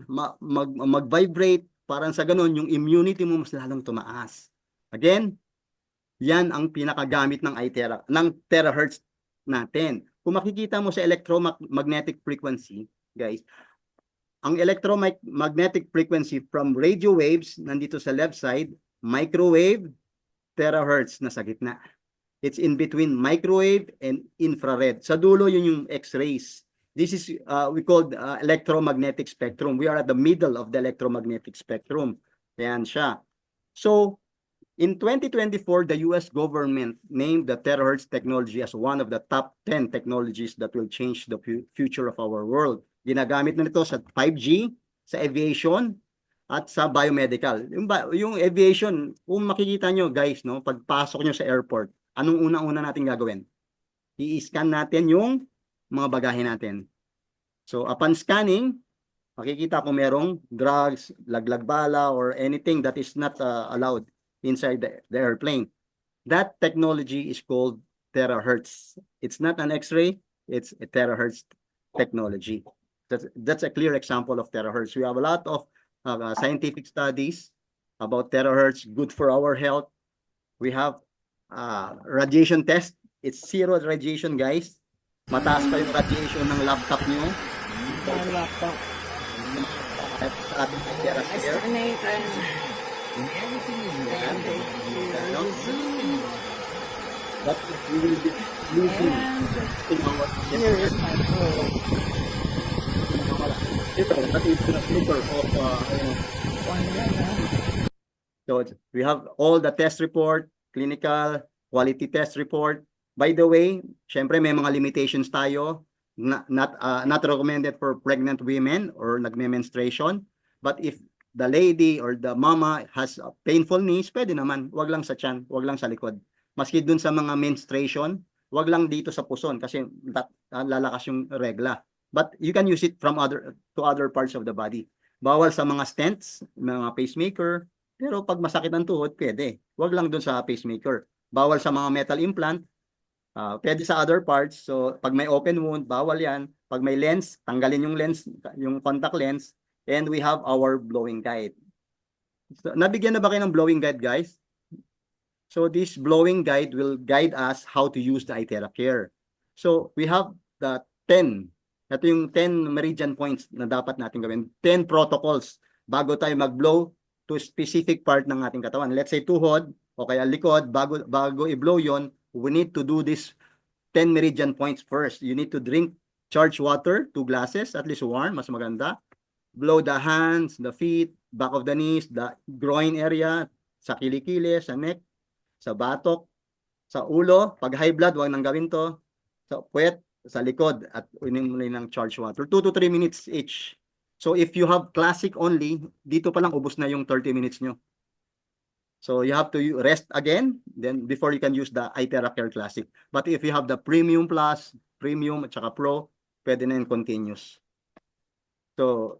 mag-vibrate, para sa ganun, yung immunity mo mas lalong tumaas. Again, yan ang pinakagamit ng terahertz natin. Kung makikita mo sa electromagnetic frequency, guys, ang electromagnetic frequency from radio waves, nandito sa left side, microwave, terahertz na sa gitna. It's in between microwave and infrared. Sa dulo, yun yung X-rays. This is, we call electromagnetic spectrum. We are at the middle of the electromagnetic spectrum. Yan siya. So, in 2024, the US government named the terahertz technology as one of the top 10 technologies that will change the future of our world. Ginagamit na nito sa 5G, sa aviation, at sa biomedical. Yung aviation, kung makikita nyo guys, no, pagpasok nyo sa airport, anong unang-una natin gagawin? I-scan natin yung mga bagahe natin. So upon scanning, makikita kung merong drugs, laglag bala, or anything that is not allowed inside the airplane. That technology is called terahertz. It's not an X-ray, it's a terahertz technology. That's a clear example of terahertz. We have a lot of scientific studies about terahertz, good for our health. We have radiation test. It's zero radiation, guys. Mataas pa yung radiation ng laptop nyo. Laptop. Sa ating terahertz. Everything is but we will be losing in our so we have all the test report, clinical, quality test report. By the way, syempre may mga limitations tayo, not recommended for pregnant women or nagme-menstruation, but if the lady or the mama has painful knees, pwede naman, wag lang sa tiyan, wag lang sa likod. Maski dun sa mga menstruation, wag lang dito sa puson kasi lalakas yung regla. But you can use it from other parts of the body. Bawal sa mga stents, mga pacemaker, pero pag masakit ang tuhod, pwede. Wag lang dun sa pacemaker. Bawal sa mga metal implant, pwede sa other parts. So pag may open wound, bawal yan. Pag may lens, tanggalin yung lens, yung contact lens, and we have our blowing guide. So, nabigyan na ba kayo ng blowing guide, guys? So this blowing guide will guide us how to use the iTera Care. So we have the 10. Ito yung 10 meridian points na dapat natin gawin. 10 protocols bago tayo mag-blow to specific part ng ating katawan. Let's say tuhod o kaya likod, bago i-blow yon, we need to do this 10 meridian points first. You need to drink charged water, 2 glasses, at least warm, mas maganda. Blow the hands, the feet, back of the knees, the groin area, sa kilikili, sa neck, sa batok, sa ulo. Pag high blood, huwag nang gawin to. Sa puwet, sa likod, at unin ng charged water. 2 to 3 minutes each. So if you have classic only, dito pa lang ubos na yung 30 minutes nyo. So you have to rest again, then before you can use the iTera Care Classic. But if you have the Premium Plus, Premium at saka Pro, pwede na yung continuous. So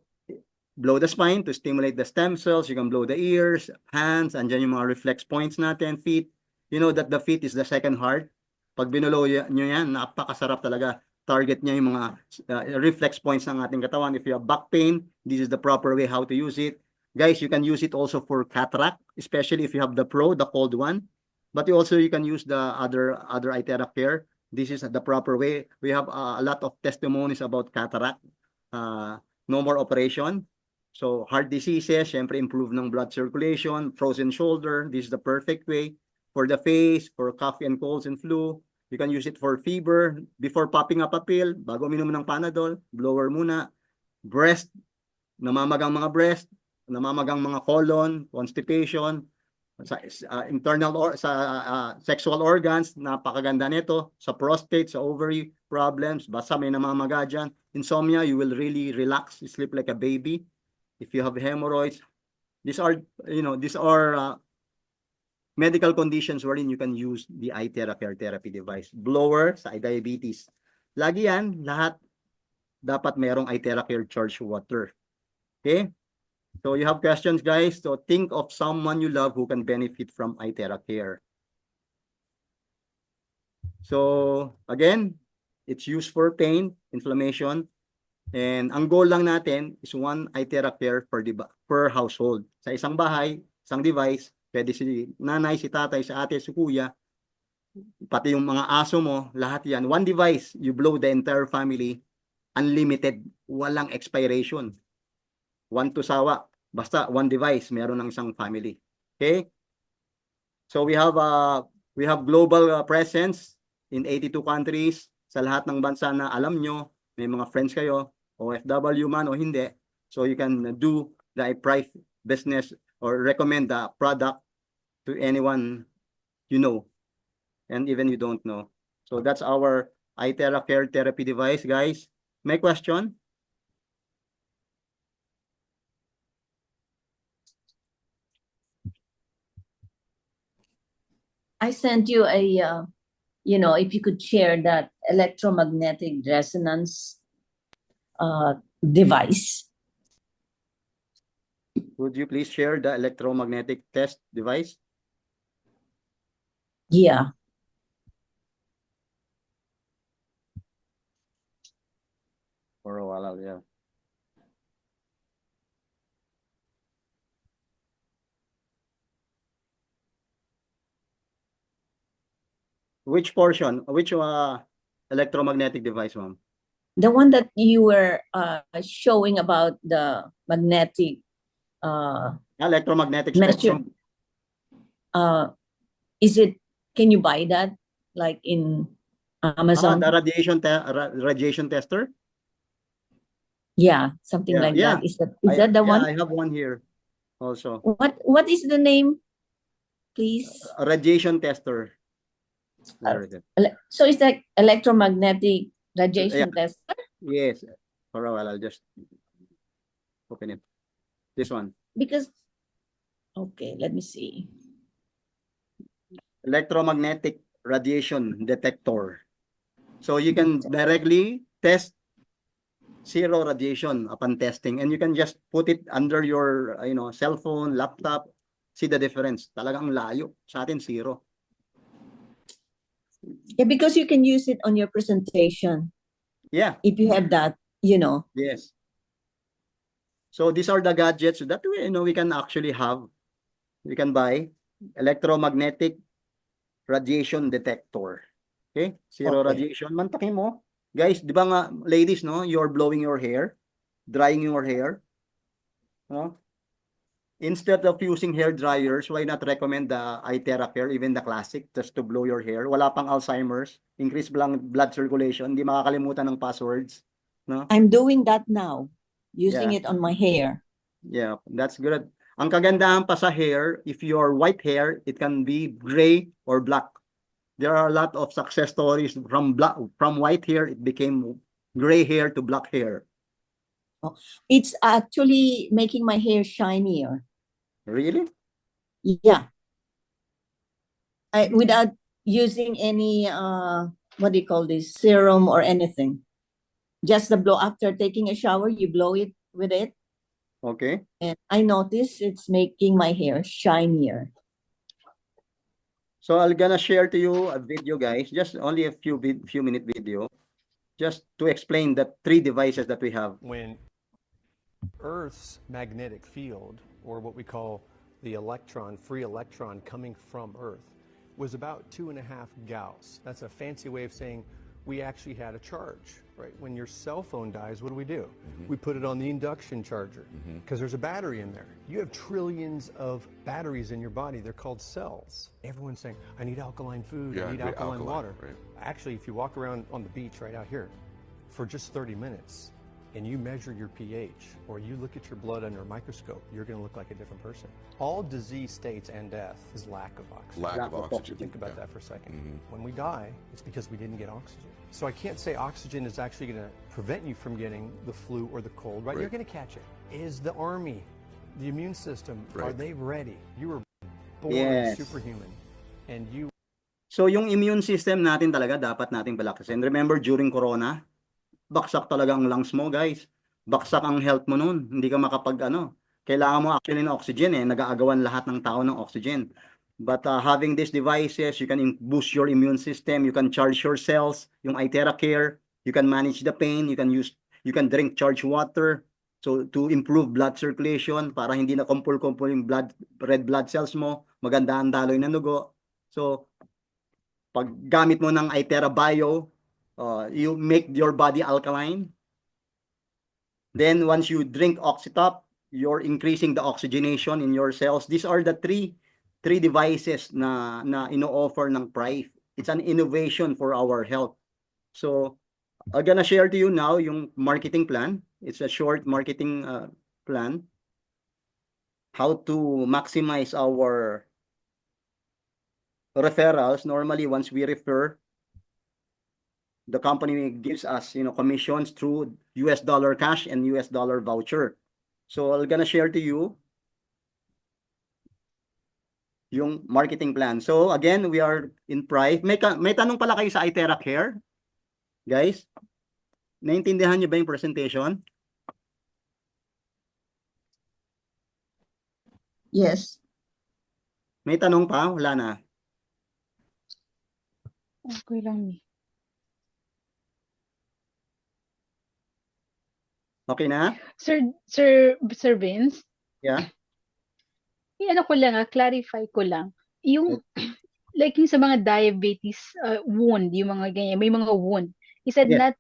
blow the spine to stimulate the stem cells. You can blow the ears, hands, and dyan yung mga reflex points natin, feet. You know that the feet is the second heart. Pag binulow nyo yan, napakasarap talaga. Target niya yung mga reflex points ng ating katawan. If you have back pain, this is the proper way how to use it. Guys, you can use it also for cataract, especially if you have the Pro, the cold one. But you can use the other iTera Care. This is the proper way. We have a lot of testimonies about cataract. No more operation. So heart diseases, syempre improve ng blood circulation, frozen shoulder. This is the perfect way. For the face, for cough and colds and flu. You can use it for fever. Before popping up a pill, bago uminom ng Panadol, blower muna. Breast, namamagang mga breast, namamagang mga colon, constipation, sa internal or sa sexual organs, napakaganda nito. Sa prostate, sa ovary problems, basta may namamaga dyan. Insomnia, you will really relax, you sleep like a baby. If you have hemorrhoids, these are medical conditions wherein you can use the iTera Care therapy device. Blower sa diabetes. Lagi yan, lahat dapat merong iTera Care charged water. Okay? So you have questions, guys? So think of someone you love who can benefit from iTera Care. So again, it's used for pain, inflammation, and ang goal lang natin is 1 iTera Care per household. Sa isang bahay, isang device, pwede si nanay, si tatay, si ate, si kuya, pati yung mga aso mo, lahat yan. 1 device, you blow the entire family, unlimited, walang expiration. 1 to sawa, basta 1 device, meron ng isang family. Okay? So we have global presence in 82 countries, sa lahat ng bansa na alam nyo, may mga friends kayo, OFW man o hindi, so you can do the private business or recommend the product to anyone you know and even you don't know. So that's our iTera Care therapy device, guys. May question? I sent you a, if you could share that electromagnetic resonance device. Would you please share the electromagnetic test device? Yeah. For a while, yeah. Which portion? Which electromagnetic device, ma'am? The one that you were showing about the magnetic electromagnetic measure. spectrum. Can you buy that like in Amazon? The radiation tester? Yeah, something like that. Is that the one? I have one here also. What is the name, please? A radiation tester. So it's like electromagnetic radiation tester? Yes. For a while, I'll just open it. This one. Okay, let me see. Electromagnetic radiation detector. So you can directly test zero radiation upon testing, and you can just put it under your cell phone, laptop, see the difference. Talagang layo. Sa atin zero. Yeah, because you can use it on your presentation Yeah. if you have that, Yes. So these are the gadgets that we can actually have. We can buy electromagnetic radiation detector. Okay? Zero Okay. radiation. Mantakin mo. Guys, di ba nga, ladies, no? You're blowing your hair, drying your hair. No? Instead of using hair dryers, why not recommend the iTera Care, even the classic, just to blow your hair? Wala pang Alzheimer's. Increase lang blood circulation. Hindi makakalimutan ng passwords. No? I'm doing that now, using Yeah. it on my hair. Yeah, that's good. Ang kagandahan pa sa hair, if you're white hair, it can be gray or black. There are a lot of success stories from white hair, it became gray hair to black hair. It's actually making my hair shinier. Really? Yeah. Without using any what do you call this, serum or anything. Just the blow after taking a shower, you blow it with it. Okay. And I notice it's making my hair shinier. So I'm gonna share to you a video, guys, just only a few minute video, just to explain the 3 devices that we have. When Earth's magnetic field, or what we call the free electron coming from Earth, was about 2.5 Gauss. That's a fancy way of saying we actually had a charge, right? When your cell phone dies, what do? We put it on the induction charger because there's a battery in there. You have trillions of batteries in your body. They're called cells. Everyone's saying, I need alkaline food, I need alkaline water. Right. Actually, if you walk around on the beach right out here for just 30 minutes, and you measure your pH, or you look at your blood under a microscope, you're going to look like a different person. All disease states and death is lack of oxygen. Lack of oxygen. Think about that for a second. When we die, it's because we didn't get oxygen. So I can't say oxygen is actually going to prevent you from getting the flu or the cold, right? You're going to catch it. Is the army, the immune system, are they ready? You were born superhuman, and you... So yung immune system natin talaga dapat nating palakasin. Remember during Corona, baksak talaga ang lungs mo, guys. Baksak ang health mo nun. Hindi ka kailangan mo actually ng oxygen nag-aagawan lahat ng tao ng oxygen. But having these devices, you can boost your immune system, you can charge your cells, yung iTera Care, you can manage the pain, you can drink charged water, so to improve blood circulation para hindi na kumpul-kumpul yung red blood cells mo, maganda ang daloy ng dugo. So pag gamit mo ng iTera Bio, you make your body alkaline. Then once you drink Oxytop, you're increasing the oxygenation in your cells. These are the three devices na ino-offer ng Prive. It's an innovation for our health. So I'm gonna share to you now yung marketing plan. It's a short marketing plan. How to maximize our referrals. Normally, once we refer, the company gives us, commissions through US dollar cash and US dollar voucher. So I'm gonna share to you yung marketing plan. So again, we are in Prive. May tanong pala kayo sa iTera Care? Guys, naintindihan niyo ba yung presentation? Yes. May tanong pa? Wala na. Okay lang ni. Okay na? Sir Vince? Yeah. Ano ko lang, clarify ko lang. Yung, like yung sa mga diabetes wound, yung mga ganyan, may mga wound. He said not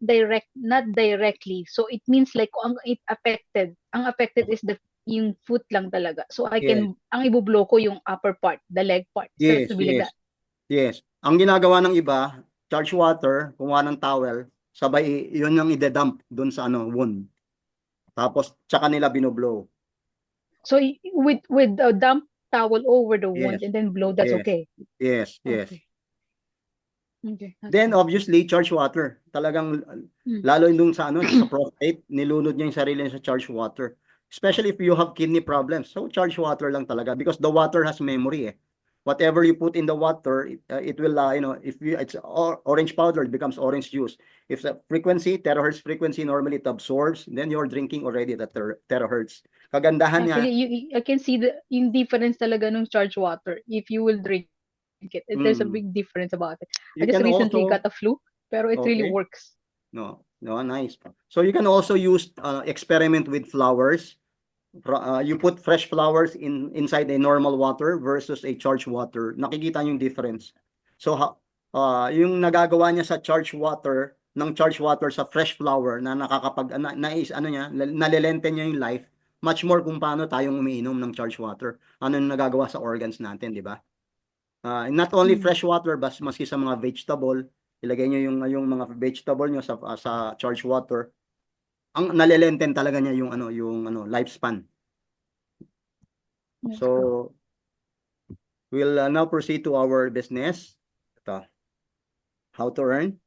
directly. So it means like ang affected is yung foot lang talaga. So I can, ang ibublow ko yung upper part, the leg part. Yes, So to be like that. Yes. Ang ginagawa ng iba, charge water, kumuha ng towel, sabay yun yung ide-dump doon sa wound. Tapos tsaka nila binoblow. So with a damp towel over the wound and then blow, that's okay. Yes. Okay. Then obviously charge water. Talagang lalo yung sa sa prostate, nilunod niya yung sarili niya sa charge water. Especially if you have kidney problems. So charge water lang talaga because the water has memory whatever you put in the water, it will, if it's orange powder, it becomes orange juice. If the frequency, terahertz frequency, normally it absorbs, then you're drinking already the terahertz. Kagandahan niya. Actually, I can see yung difference talaga nung charged water if you will drink it. There's a big difference about it. I just recently got a flu, pero it really works. No, nice. So you can also use experiment with flowers. You put fresh flowers inside a normal water versus a charged water. Nakikita yung difference. So yung nagagawa niya sa charged water, sa fresh flower na nalilenten niya yung life, much more kung paano tayong umiinom ng charged water. Ano yung nagagawa sa organs natin, di ba? Not only fresh water, but maski sa mga vegetable, ilagay niyo yung mga vegetable niyo sa charged water. Ang nalilenten talaga niya yung lifespan. So we'll now proceed to our business. Ito. How to earn.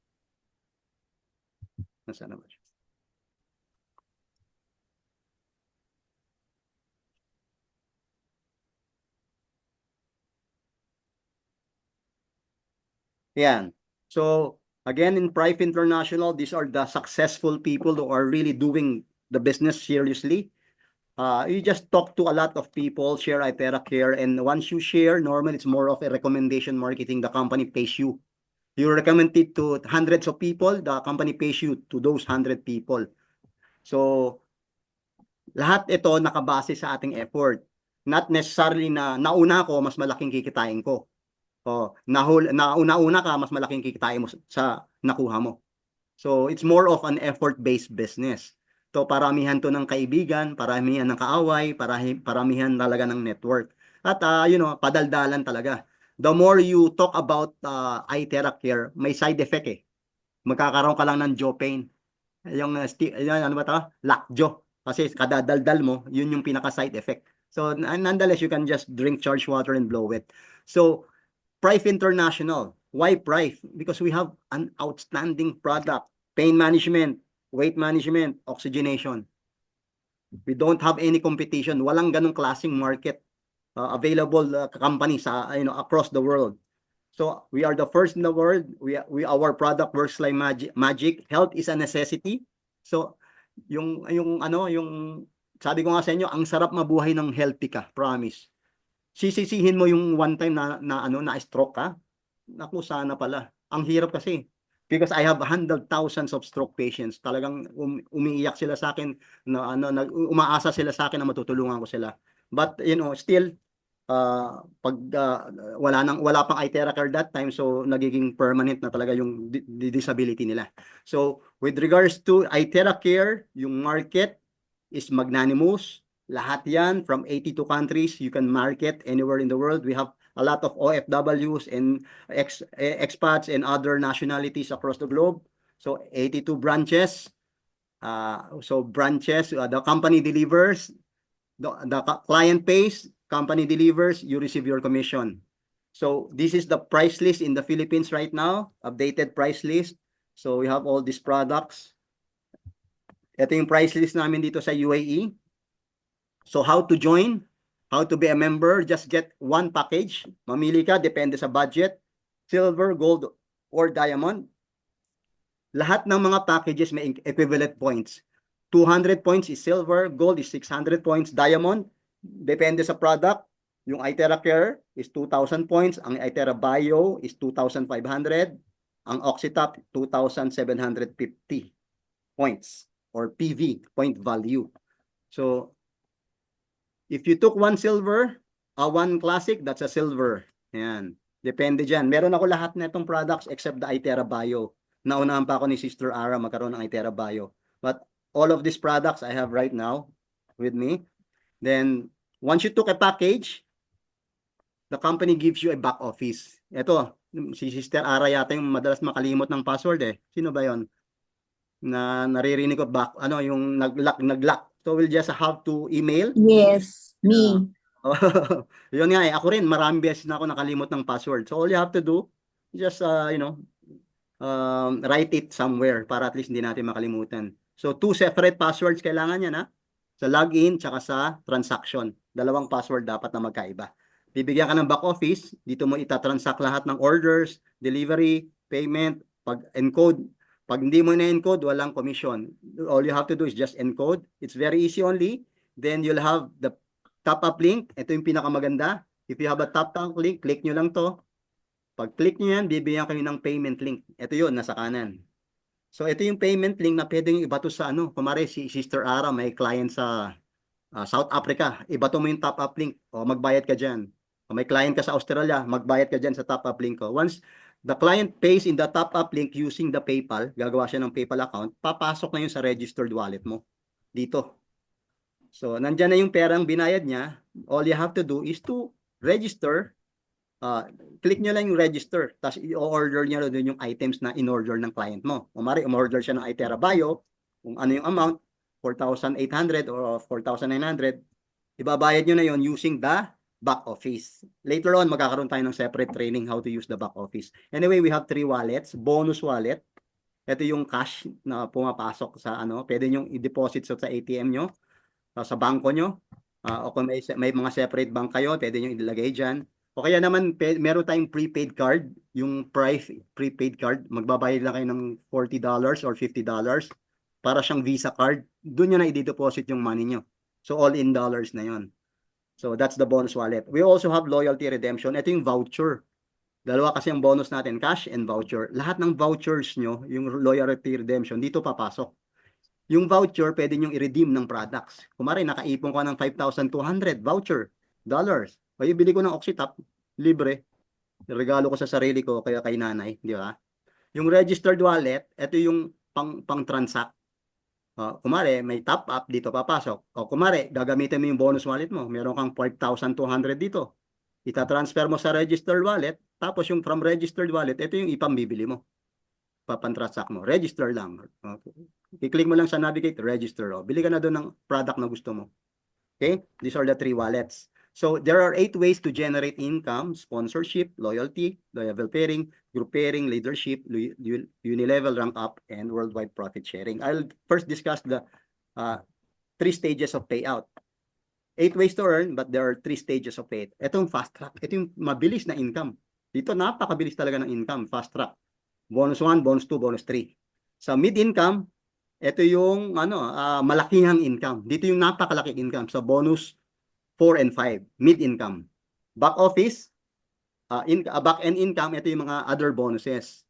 Nasaan naman siya? Yan. So again, in Prive International, these are the successful people who are really doing the business seriously. You just talk to a lot of people, share IteraCare, and once you share, normally it's more of a recommendation marketing. The company pays you. You recommend it to hundreds of people, the company pays you to those 100 people. So lahat ito nakabase sa ating effort. Not necessarily na nauna ko, mas malaking kikitain ko. Nauna ka, mas malaking kikitain mo sa nakuha mo. So it's more of an effort-based business. So paramihan to ng kaibigan, paramihan ng kaaway, paramihan talaga ng network. At padaldalan talaga. The more you talk about IteraCare, may side effect eh. Magkakaroon ka lang ng jaw pain. Ano ba ito? Lockjaw. Kasi kadadaldal mo, yun yung pinaka side effect. So nonetheless, you can just drink charged water and blow it. So Prive International. Why Prive? Because we have an outstanding product. Pain management, weight management, oxygenation. We don't have any competition. Walang ganong klaseng market available company sa across the world. So we are the first in the world. Our product works like magic. Health is a necessity. So yung sabi ko nga sa inyo, ang sarap mabuhay ng healthy ka, promise. Sisisihin mo yung one time na stroke ka. Naku, sana pala. Ang hirap kasi. Because I have handled thousands of stroke patients. Talagang umiiyak sila sa akin, umaasa sila sa akin na matutulungan ko sila. But still pag wala pang IteraCare that time, so nagiging permanent na talaga yung disability nila. So with regards to IteraCare, yung market is magnanimous. Lahat yan from 82 countries. You can market anywhere in the world. We have a lot of OFWs and expats and other nationalities across the globe. So 82 branches. The company delivers, the client pays, company delivers, you receive your commission. So this is the price list in the Philippines right now, updated price list. So we have all these products. Ito yung price list namin dito sa UAE. So how to join? How to be a member? Just get one package. Mamili ka, depende sa budget. Silver, gold, or diamond. Lahat ng mga packages may equivalent points. 200 points is silver, gold is 600 points, diamond, depende sa product. Yung IteraCare is 2,000 points. Ang IteraBio is 2,500. Ang Oxytop, 2,750 points or PV, point value. So if you took one silver, one classic, that's a silver. Yan. Depende dyan. Meron ako lahat na itong products except the IteraBio. Naunahan pa ako ni Sister Ara magkaroon ng IteraBio. But all of these products I have right now with me. Then, once you took a package, the company gives you a back office. Ito, si Sister Ara yata yung madalas makalimot ng password eh. Sino ba yon? Na naririnig ko yung nag-lock. So we'll just have to email. Yes, me. Yun nga eh, ako rin, maraming beses na ako nakalimot ng password. So all you have to do, just, write it somewhere para at least hindi natin makalimutan. So 2 separate passwords kailangan yan ha. Sa login tsaka sa transaction. 2 password dapat na magkaiba. Bibigyan ka ng back office, dito mo itatransact lahat ng orders, delivery, payment, pag-encode. Pag hindi mo na-encode, walang commission. All you have to do is just encode. It's very easy only. Then you'll have the top-up link. Ito yung pinakamaganda. If you have a top-up link, click nyo lang to. Pag click nyo yan, bibigyan kayo ng payment link. Ito yun, nasa kanan. So ito yung payment link na pwede nyo ibato sa ano. Kumari si Sister Ara, may client sa South Africa. Ibato mo yung top-up link. O magbayad ka dyan. O may client ka sa Australia, magbayad ka dyan sa top-up link ko. Once the client pays in the top-up link using the PayPal, gagawa siya ng PayPal account, papasok na yun sa registered wallet mo. Dito. So, nandyan na yung perang binayad niya. All you have to do is to register. Click nyo lang yung register. Tapos i-order niya doon yung items na in-order ng client mo. O mari, umorder siya ng iTera Bio, kung ano yung amount, 4,800 or 4,900, ibabayad nyo na yon using the back office. Later on, magkakaroon tayo ng separate training how to use the back office. Anyway, we have 3 wallets. Bonus wallet. Ito yung cash na pumapasok sa ano. Pwede nyo i-deposit sa ATM nyo, sa bangko nyo. O kung may mga separate bank kayo, pwede nyo ilagay dyan. O kaya naman, meron tayong prepaid card. Yung prepaid card, magbabayad lang kayo ng $40 or $50. Para siyang Visa card. Doon nyo na i-deposit yung money nyo. So, all in dollars na yon. So, that's the bonus wallet. We also have loyalty redemption. Ito yung voucher. Dalawa kasi ang bonus natin, cash and voucher. Lahat ng vouchers nyo, yung loyalty redemption, dito papasok. Yung voucher, pwede nyo i-redeem ng products. Kumari, nakaipon ka ng 5,200 voucher, dollars. O ibili ko ng Oxytap, libre. Regalo ko sa sarili ko, kaya kay nanay. Di ba? Yung registered wallet, ito yung pang-transact. Kumare, may top up dito papasok. O kumare, gagamitin mo yung bonus wallet mo. Meron kang 5,200 dito. Ita-transfer mo sa registered wallet. Tapos yung from registered wallet, ito yung ipambibili mo. Papantransact mo. Register lang. I-click mo lang sa navigate, register. Bili ka na doon ng product na gusto mo. Okay? These are the 3 wallets. So there are 8 ways to generate income: sponsorship, loyalty, level pairing, group pairing, leadership, unilevel rank up, and worldwide profit sharing. I'll first discuss the 3 stages of payout. 8 ways to earn, but there are 3 stages of payout. Itong fast track, ito yung mabilis na income. Dito napakabilis talaga ng income, fast track. Bonus 1, bonus 2, bonus 3. Sa mid-income, ito yung malakihang income. Dito yung napakalaking income sa bonus 4 and 5, mid-income. Back office, back-end income, ito yung mga other bonuses.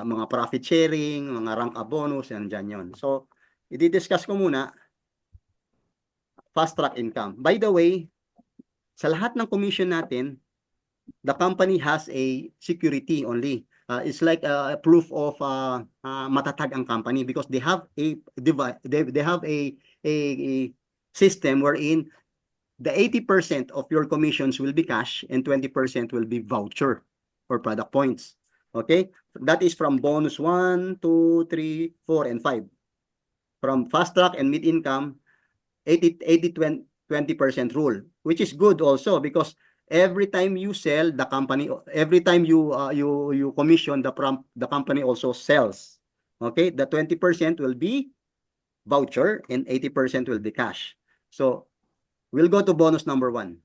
Mga profit sharing, mga rank up bonus, yan dyan yun. So, i-discuss ko muna, fast track income. By the way, sa lahat ng commission natin, the company has a security only. It's like a proof of matatag ang company because they have a system wherein the 80% of your commissions will be cash and 20% will be voucher or product points. Okay? That is from bonus 1, 2, 3, 4, and 5. From fast track and mid-income, 80-20% rule, which is good also because every time you sell, the company, every time you commission, the company also sells. Okay? The 20% will be voucher and 80% will be cash. So, we'll go to bonus number 1.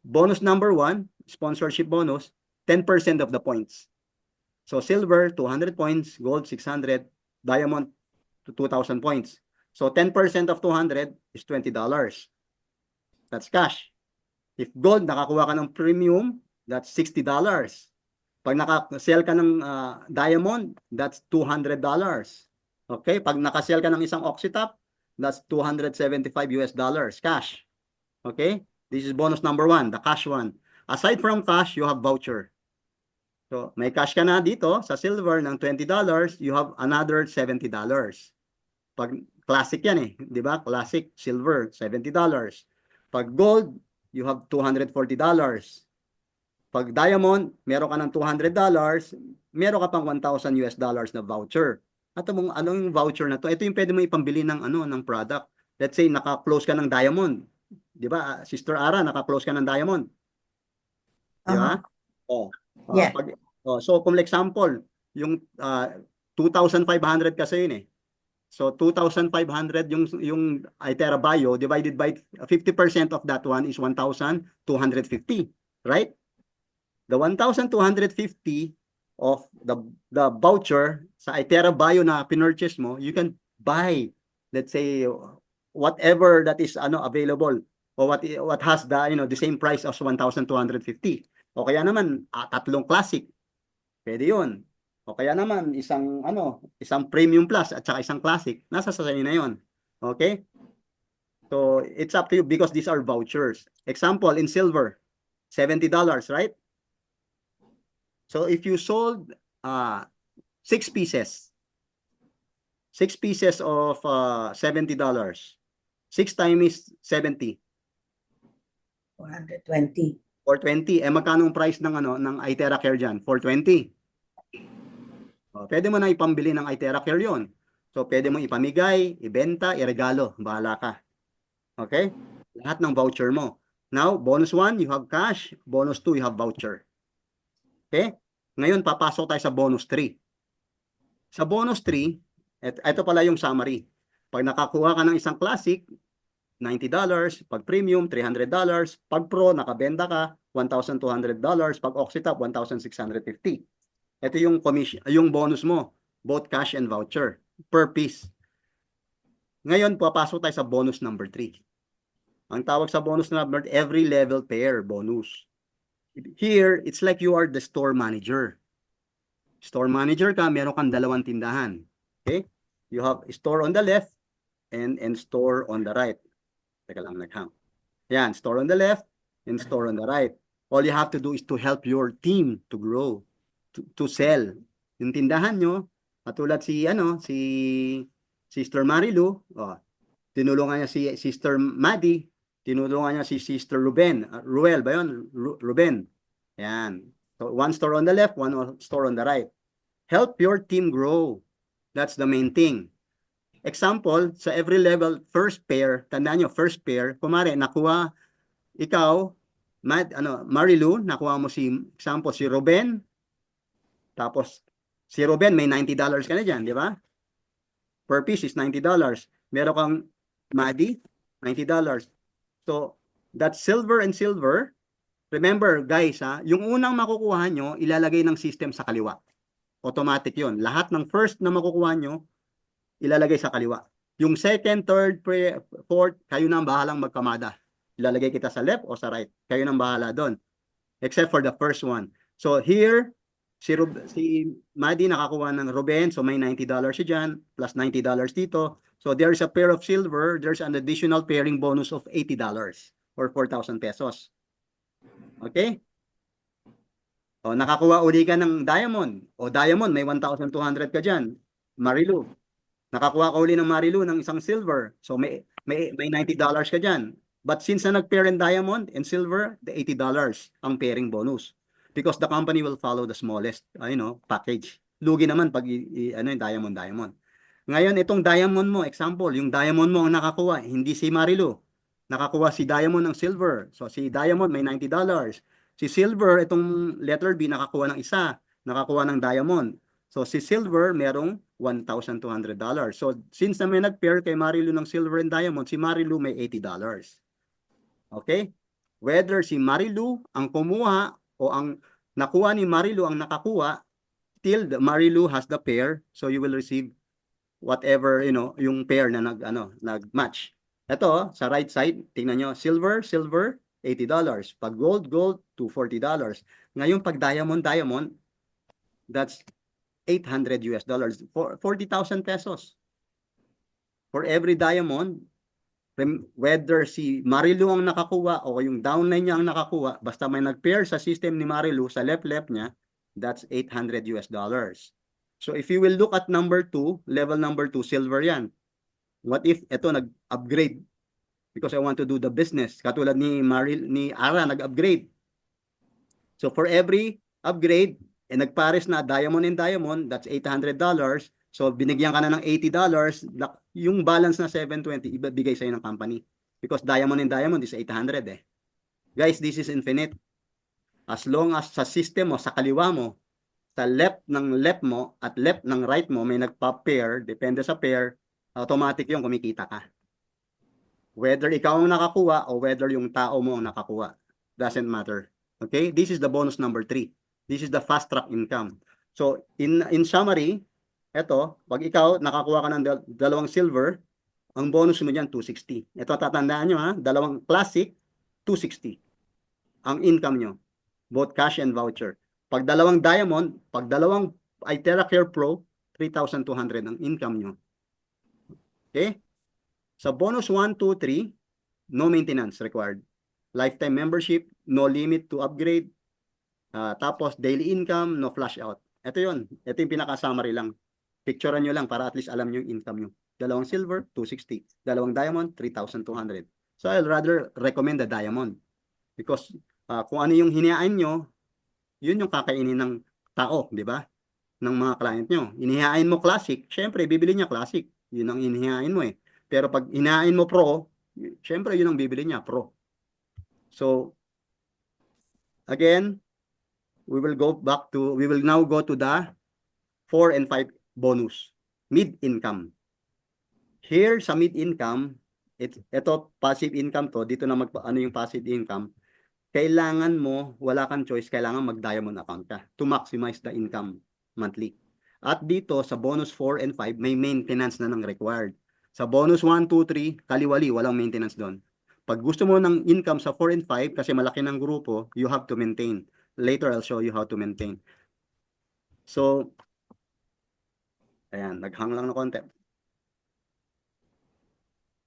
Bonus number 1, sponsorship bonus, 10% of the points. So silver, 200 points, gold, 600, diamond, 2,000 points. So 10% of 200 is $20. That's cash. If gold, nakakuha ka ng premium, that's $60. Pag nakasell ka ng diamond, that's $200. Okay? Pag nakasell ka ng isang Oxytap, that's $275 cash. Okay, this is bonus number 1, the cash one. Aside from cash, you have voucher. So, may cash ka na dito sa silver ng $20, you have another $70. Pag classic yan di ba? Classic silver, $70. Pag gold, you have $240. Pag diamond, meron ka ng $200, meron ka pang $1,000 na voucher. At anong voucher na to? Ito yung pwede mo ipambili ng ng product. Let's say naka-close ka ng diamond. Di ba, Sister Ara, naka-close ka ng diamond. Di ba? Yeah. So, kung example, yung 2,500 kasi yun So 2,500 yung Itera Bio divided by 50% of that one is 1,250, right? The 1,250 of the voucher sa Itera Bio na pinurchase mo, you can buy, let's say, whatever that is available or what has the same price as 1,250. O kaya naman tatlong classic. Pwede 'yun. O kaya naman isang premium plus at saka isang classic. Nasa sa inyo na 'yon. Okay? So it's up to you because these are vouchers. Example in silver, $70, right? So if you sold 6 pieces of $70, 6 times 70, 420. 420. Magkano ang price ng Itera Care diyan? 420. Pwede mo na ipambili ng Itera Care 'yon. So pwede mo ipamigay, ibenta, iregalo, bahala ka. Okay? Lahat ng voucher mo. Now, bonus 1, you have cash. Bonus 2, you have voucher. Okay? Ngayon, papasok tayo sa bonus 3. Sa bonus 3, ito pala yung summary. Pag nakakuha ka ng isang classic, $90. Pag premium, $300. Pag pro, nakabenta ka, $1,200. Pag Oxytop, $1,650. Ito yung commission, yung bonus mo, both cash and voucher per piece. Ngayon, papasok tayo sa bonus number 3. Ang tawag sa bonus number, every level pair bonus. Here, it's like you are the store manager. Store manager ka, meron kang dalawang tindahan. Okay? You have store on the left and store on the right. Teka lang, naghang. Yan, store on the left and store on the right. All you have to do is to help your team to grow, to sell. Yung tindahan nyo, katulad si Sister Marilu, tinulungan niya si Sister Maddie, tinulungan niya si Sister Ruel ba yun? Ruben. Yan. So, one store on the left, one store on the right. Help your team grow. That's the main thing. Example, sa every level, first pair, tandaan nyo, first pair, kumare, nakuha, ikaw, Marilu, nakuha mo example, si Ruben, tapos, si Ruben, may $90 ka na dyan, di ba? Per piece is $90. Meron kang Maddie, $90. So, that's silver and silver. Remember, guys, yung unang makukuha nyo, ilalagay ng system sa kaliwa. Automatic yon. Lahat ng first na makukuha nyo, ilalagay sa kaliwa. Yung second, third, fourth, kayo nang bahalang magkamada. Ilalagay kita sa left o sa right. Kayo nang bahala doon. Except for the first one. So, here, si Maddie nakakuha ng Ruben, so may $90 siya dyan, plus $90 dito. So there's a pair of silver, there's an additional pairing bonus of $80 or 4,000 pesos. Okay? O nakakuha uli ka ng diamond. O diamond, may 1,200 ka dyan. Marilu. Nakakuha ka uli ng Marilu ng isang silver. So may $90 ka dyan. But since na nag-pair in diamond and silver, the $80 ang pairing bonus. Because the company will follow the smallest, package. Lugi naman pag yung diamond. Ngayon, itong diamond mo, example, yung diamond mo ang nakakuha, hindi si Marilu. Nakakuha si diamond ng silver. So, si diamond may $90. Si silver, itong letter B, nakakuha ng isa. Nakakuha ng diamond. So, si silver, merong $1,200. So, since na may nag-pair kay Marilu ng silver and diamond, si Marilu may $80. Okay? Whether si Marilu ang kumuha o ang nakuha ni Marilu ang nakakuha, till the Marilu has the pair, so you will receive whatever, yung pair na nag-match. Ito, sa right side, tingnan nyo, silver, $80. Pag gold, $240. Ngayon, pag diamond, that's $800 for 40,000 pesos. For every diamond, whether si Marilu ang nakakuha o yung downline niya ang nakakuha, basta may nag-pair sa system ni Marilu sa left niya, that's $800. So if you will look at number 2, level number 2, silver yan. What if ito nag-upgrade? Because I want to do the business. Katulad ni Ara nag-upgrade. So for every upgrade, nagpares na diamond and diamond, that's $800. So binigyan ka na ng $80, yung balance na $720 ibibigay sa'yo ng company. Because diamond and diamond is $800 eh. Guys, this is infinite. As long as sa system mo, sa kaliwa mo, sa left ng left mo at left ng right mo may nagpa-pair, depende sa pair, Automatic yung kumikita ka. Whether ikaw ang nakakuha o whether yung tao mo ang nakakuha. Doesn't matter. Okay? This is the bonus number 3. This is the fast track income. So, in summary, eto, pag ikaw nakakuha ka ng dalawang silver, ang bonus mo dyan, 260. Ito, tatandaan nyo ha, dalawang classic, 260. Ang income nyo. Both cash and voucher. Pag dalawang diamond, pag dalawang iTeracare Pro, 3,200 ang income nyo. Okay? Sa bonus 1, 2, 3, no maintenance required. Lifetime membership, no limit to upgrade. Tapos daily income, no flash out. Ito yun. Ito yung pinaka-summary lang. Picturean nyo lang para at least alam nyo yung income nyo. Dalawang silver, 260. Dalawang diamond, 3,200. So I'll rather recommend the diamond. Because kung ano yung hinihain nyo, yun yung kakainin ng tao, di ba? Ng mga client nyo. Inihain mo classic, syempre bibili niya classic. Yun ang inihain mo eh. Pero pag hinain mo pro, syempre yun ang bibili niya, pro. So, again, we will now go to the 4 and 5 bonus. Mid-income. Here sa mid-income, ito passive income to, dito na ano yung passive income, kailangan mo, wala kang choice, kailangan mag-diamond account ka to maximize the income monthly. At dito sa bonus 4 and 5, may maintenance na ng required. Sa bonus 1, 2, 3, kaliwali, walang maintenance doon. Pag gusto mo ng income sa 4 and 5, kasi malaki ng grupo, you have to maintain. Later, I'll show you how to maintain. So, ayan, naghang lang na konti.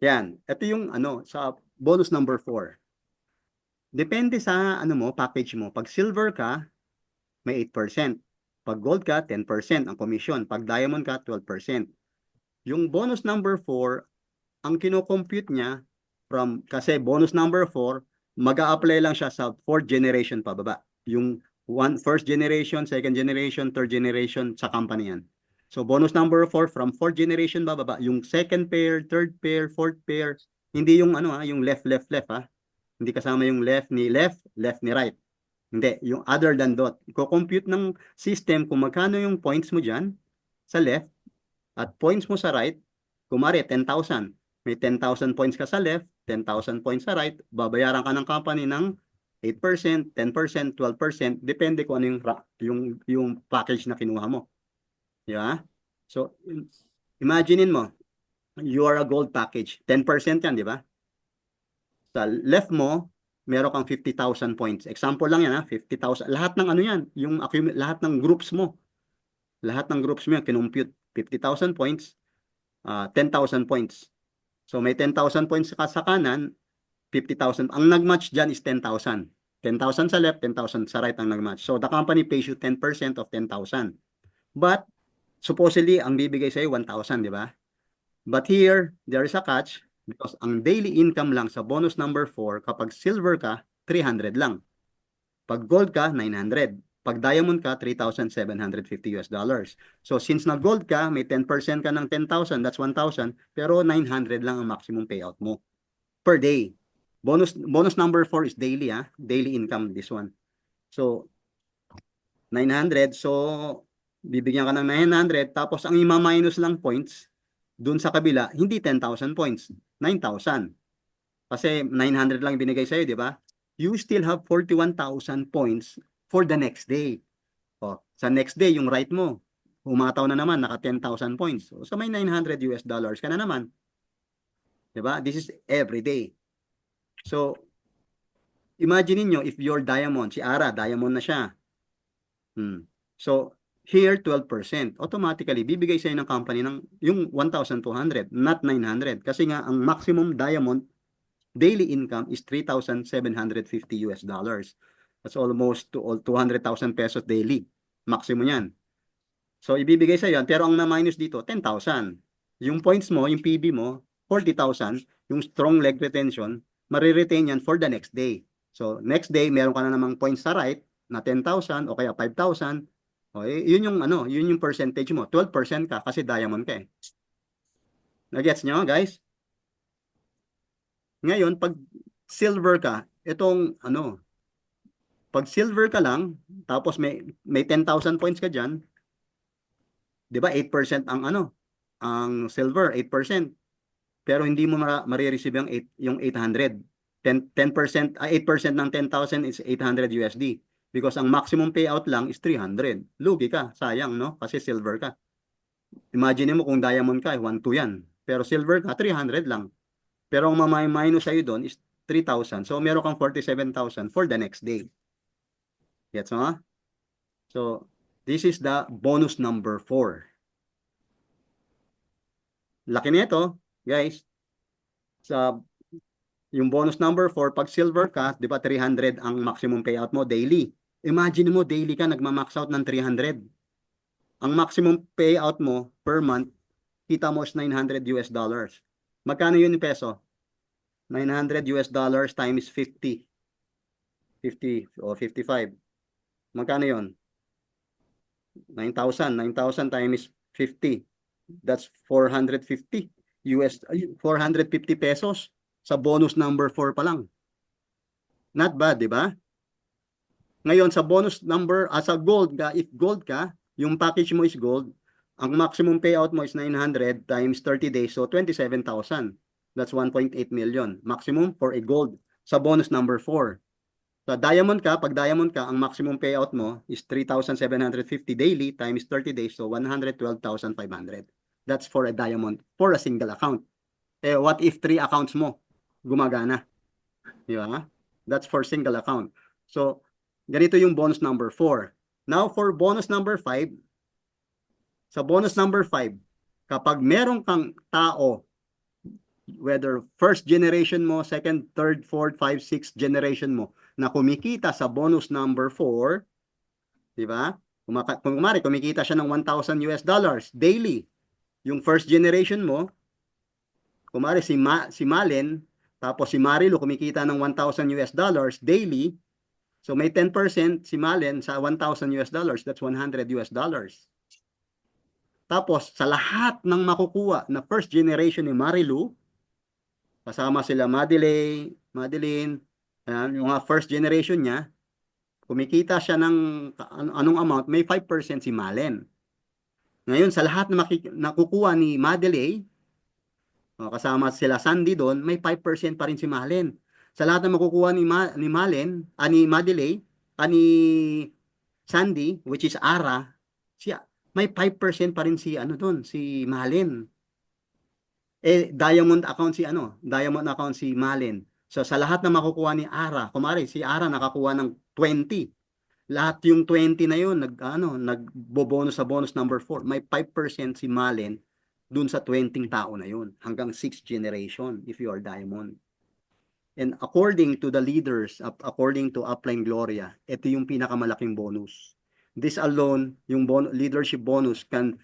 Yan, ito yung sa bonus number 4. Depende sa package mo. Pag silver ka, may 8%. Pag gold ka, 10% ang commission. Pag diamond ka, 12%. Yung bonus number 4, ang kino-compute niya kasi bonus number 4, mag-a-apply lang siya sa 4th generation pababa. Yung first generation, second generation, third generation sa company yan. So bonus number 4 from 4th generation bababa, yung second pair, third pair, fourth pair, hindi yung yung left ha. Hindi kasama yung left ni right. Hindi, yung other than dot. Iko-compute ng system kung magkano yung points mo diyan sa left at points mo sa right. Kumari 10,000. May 10,000 points ka sa left, 10,000 points sa right, babayaran ka ng company ng 8%, 10%, 12%, depende kung ano yung package na kinuha mo. Yeah? So, imaginein mo, you are a gold package. 10% yan, di ba? Sa left mo, meron kang 50,000 points. Example lang yan, 50,000. Lahat ng yan, lahat ng groups mo. Lahat ng groups mo yan, kinumpute. 50,000 points, 10,000 points. So, may 10,000 points ka sa kanan, 50,000. Ang nag-match dyan is 10,000. 10,000 sa left, 10,000 sa right ang nag-match. So, the company pays you 10% of 10,000. But, supposedly, ang bibigay sa'yo 1,000, di ba? But here, there is a catch because ang daily income lang sa bonus number 4, kapag silver ka, 300 lang. Pag gold ka, 900. Pag diamond ka, $3,750. So, since na gold ka, may 10% ka ng 10,000, that's 1,000, pero 900 lang ang maximum payout mo per day. Bonus number 4 is daily, daily income, this one. So, 900, so, bibigyan ka ng 900, tapos ang ima-minus lang points, dun sa kabila, hindi 10,000 points, 9,000. Kasi 900 lang binigay sa'yo, di ba? You still have 41,000 points for the next day. O, sa next day, yung right mo, humataw na naman, naka 10,000 points. So may $900 ka na naman. Diba? This is every day. So, imagine niyo if your diamond, si Ara, diamond na siya. So, here, 12%. Automatically, bibigay sa'yo ng company ng yung 1,200, not 900. Kasi nga, ang maximum diamond daily income is $3,750. That's almost 200,000 pesos daily. Maximum yan. So, ibibigay sa'yo yan. Pero ang na-minus dito, 10,000. Yung points mo, yung PB mo, 40,000. Yung strong leg retention, mariretain yan for the next day. So, next day, meron ka na namang points sa right na 10,000 o kaya 5,000. O, yun yung percentage mo. 12% ka kasi diamond ka eh. Nagets nyo, guys? Ngayon, pag silver ka, pag silver ka lang, tapos may 10,000 points ka dyan, di ba 8% ang Ang silver, 8%. Pero hindi mo marireceive yung 800. 10%, 8% ng 10,000 is 800 USD. Because ang maximum payout lang is 300. Lugi ka, sayang, no? Kasi silver ka. Imagine mo kung diamond ka, 1,2 yan. Pero silver ka, 300 lang. Pero ang mamay-minus sa'yo doon is 3,000. So, meron kang 47,000 for the next day. Gets mo? So, this is the bonus number 4. Laki nito, guys. Sa yung bonus number 4, pag silver ka, di ba 300 ang maximum payout mo daily. Imagine mo, daily ka nagma-max out ng 300. Ang maximum payout mo per month, kita mo is $900 US. Magkano yun in peso? $900 US times 50. 50 o 55. Magkano yun? 9,000. 9,000 times 50. That's 450 US, 450 pesos sa bonus number 4 pa lang. Not bad, di ba? Ngayon, sa bonus number, sa gold ka, if gold ka, yung package mo is gold, ang maximum payout mo is 900 times 30 days, so 27,000. That's 1.8 million. Maximum for a gold sa bonus number 4. Sa diamond ka, pag diamond ka, ang maximum payout mo is 3,750 daily times 30 days, so 112,500. That's for a diamond, for a single account. Eh, what if 3 accounts mo gumagana? Di ba? That's for single account. So, ganito yung bonus number 4. Now, for bonus number 5, sa bonus number 5, kapag meron kang tao, whether first generation mo, second, third, fourth, 5, 6 generation mo, na kumikita sa bonus number 4, di ba? Kung kumikita siya ng $1,000 US daily. Yung first generation mo, kumari si Malen, tapos si Marilu kumikita ng $1,000 US daily. So may 10% si Malen sa $1,000 US, that's $100 US. Tapos sa lahat ng makukuha na first generation ni Marilu, kasama sila Madeline, yung first generation niya, kumikita siya ng anong amount, may 5% si Malen. Ngayon, sa lahat na nakukuha ni Madeline, kasama sila Sandy doon, may 5% pa rin si Malen. Sa lahat na makukuha ni Malen, ni Madeline, ni Sandy, which is Ara, may 5% pa rin si si Malen. Eh, diamond account si Malen. So, sa lahat na makukuha ni Ara, kumari, si Ara nakakuha ng 20. Lahat yung 20 na yun, nagbobonus sa bonus number 4. May 5% si Malen dun sa 20 tao na yun. Hanggang 6th generation, if you are diamond. And according to the leaders, according to Upline Gloria, ito yung pinakamalaking bonus. This alone, yung leadership bonus can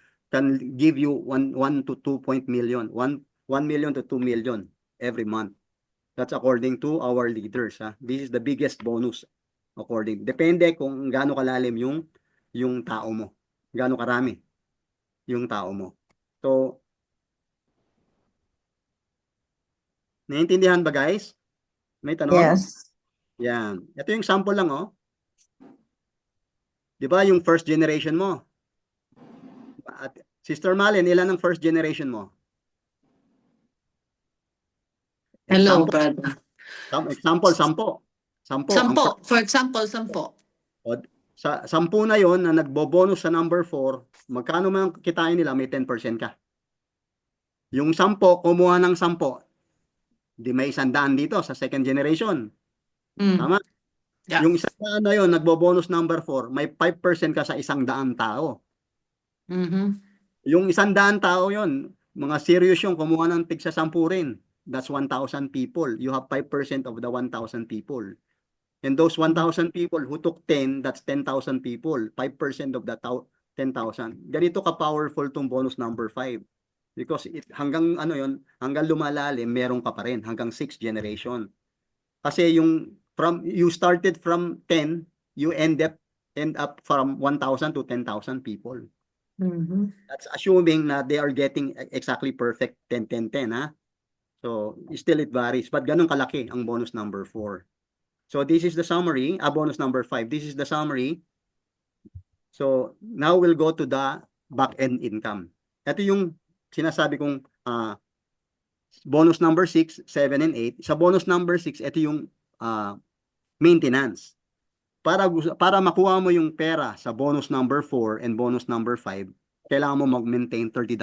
give you 1 to 2 million. 1 million to 2 million every month. That's according to our leaders. This is the biggest bonus. Depende kung gaano kalalim yung tao mo. Gaano karami yung tao mo. So, naiintindihan ba guys? May tanong? Yes. Yan. Ito yung sample lang, oh. Di ba yung first generation mo? At Sister Malen, ilan ang first generation mo? Hello, brother. Example, 10. 10. For example, 10. Sa 10 na yon na nagbobonus sa number 4, magkano man kitain nila, may 10% ka. Yung 10, kumuha ng 10, di may 100 dito sa second generation. Tama? Yeah. Yung 100 na yon nagbobonus number 4, may 5% ka sa 100 tao. Yung 100 tao yon, mga serious yung kumuha ng tig sa 10 rin. That's 1,000 people. You have 5% of the 1,000 people. And those 1,000 people who took 10, that's 10,000 people. 5% of the 10,000. Ganito ka-powerful tong bonus number 5. Because hanggang hanggang lumalalim, meron ka pa rin hanggang 6th generation. Kasi you started from 10, you end up from 1,000 to 10,000 people. That's assuming na they are getting exactly perfect 10-10-10, ha? So, still it varies. But ganun kalaki ang bonus number 4. So, this is the summary. Bonus number 5. This is the summary. So, now we'll go to the back-end income. Ito yung sinasabi kong bonus number 6, 7, and 8. Sa bonus number 6, ito yung maintenance. Para makuha mo yung pera sa bonus number 4 and bonus number 5, kailangan mo mag-maintain $30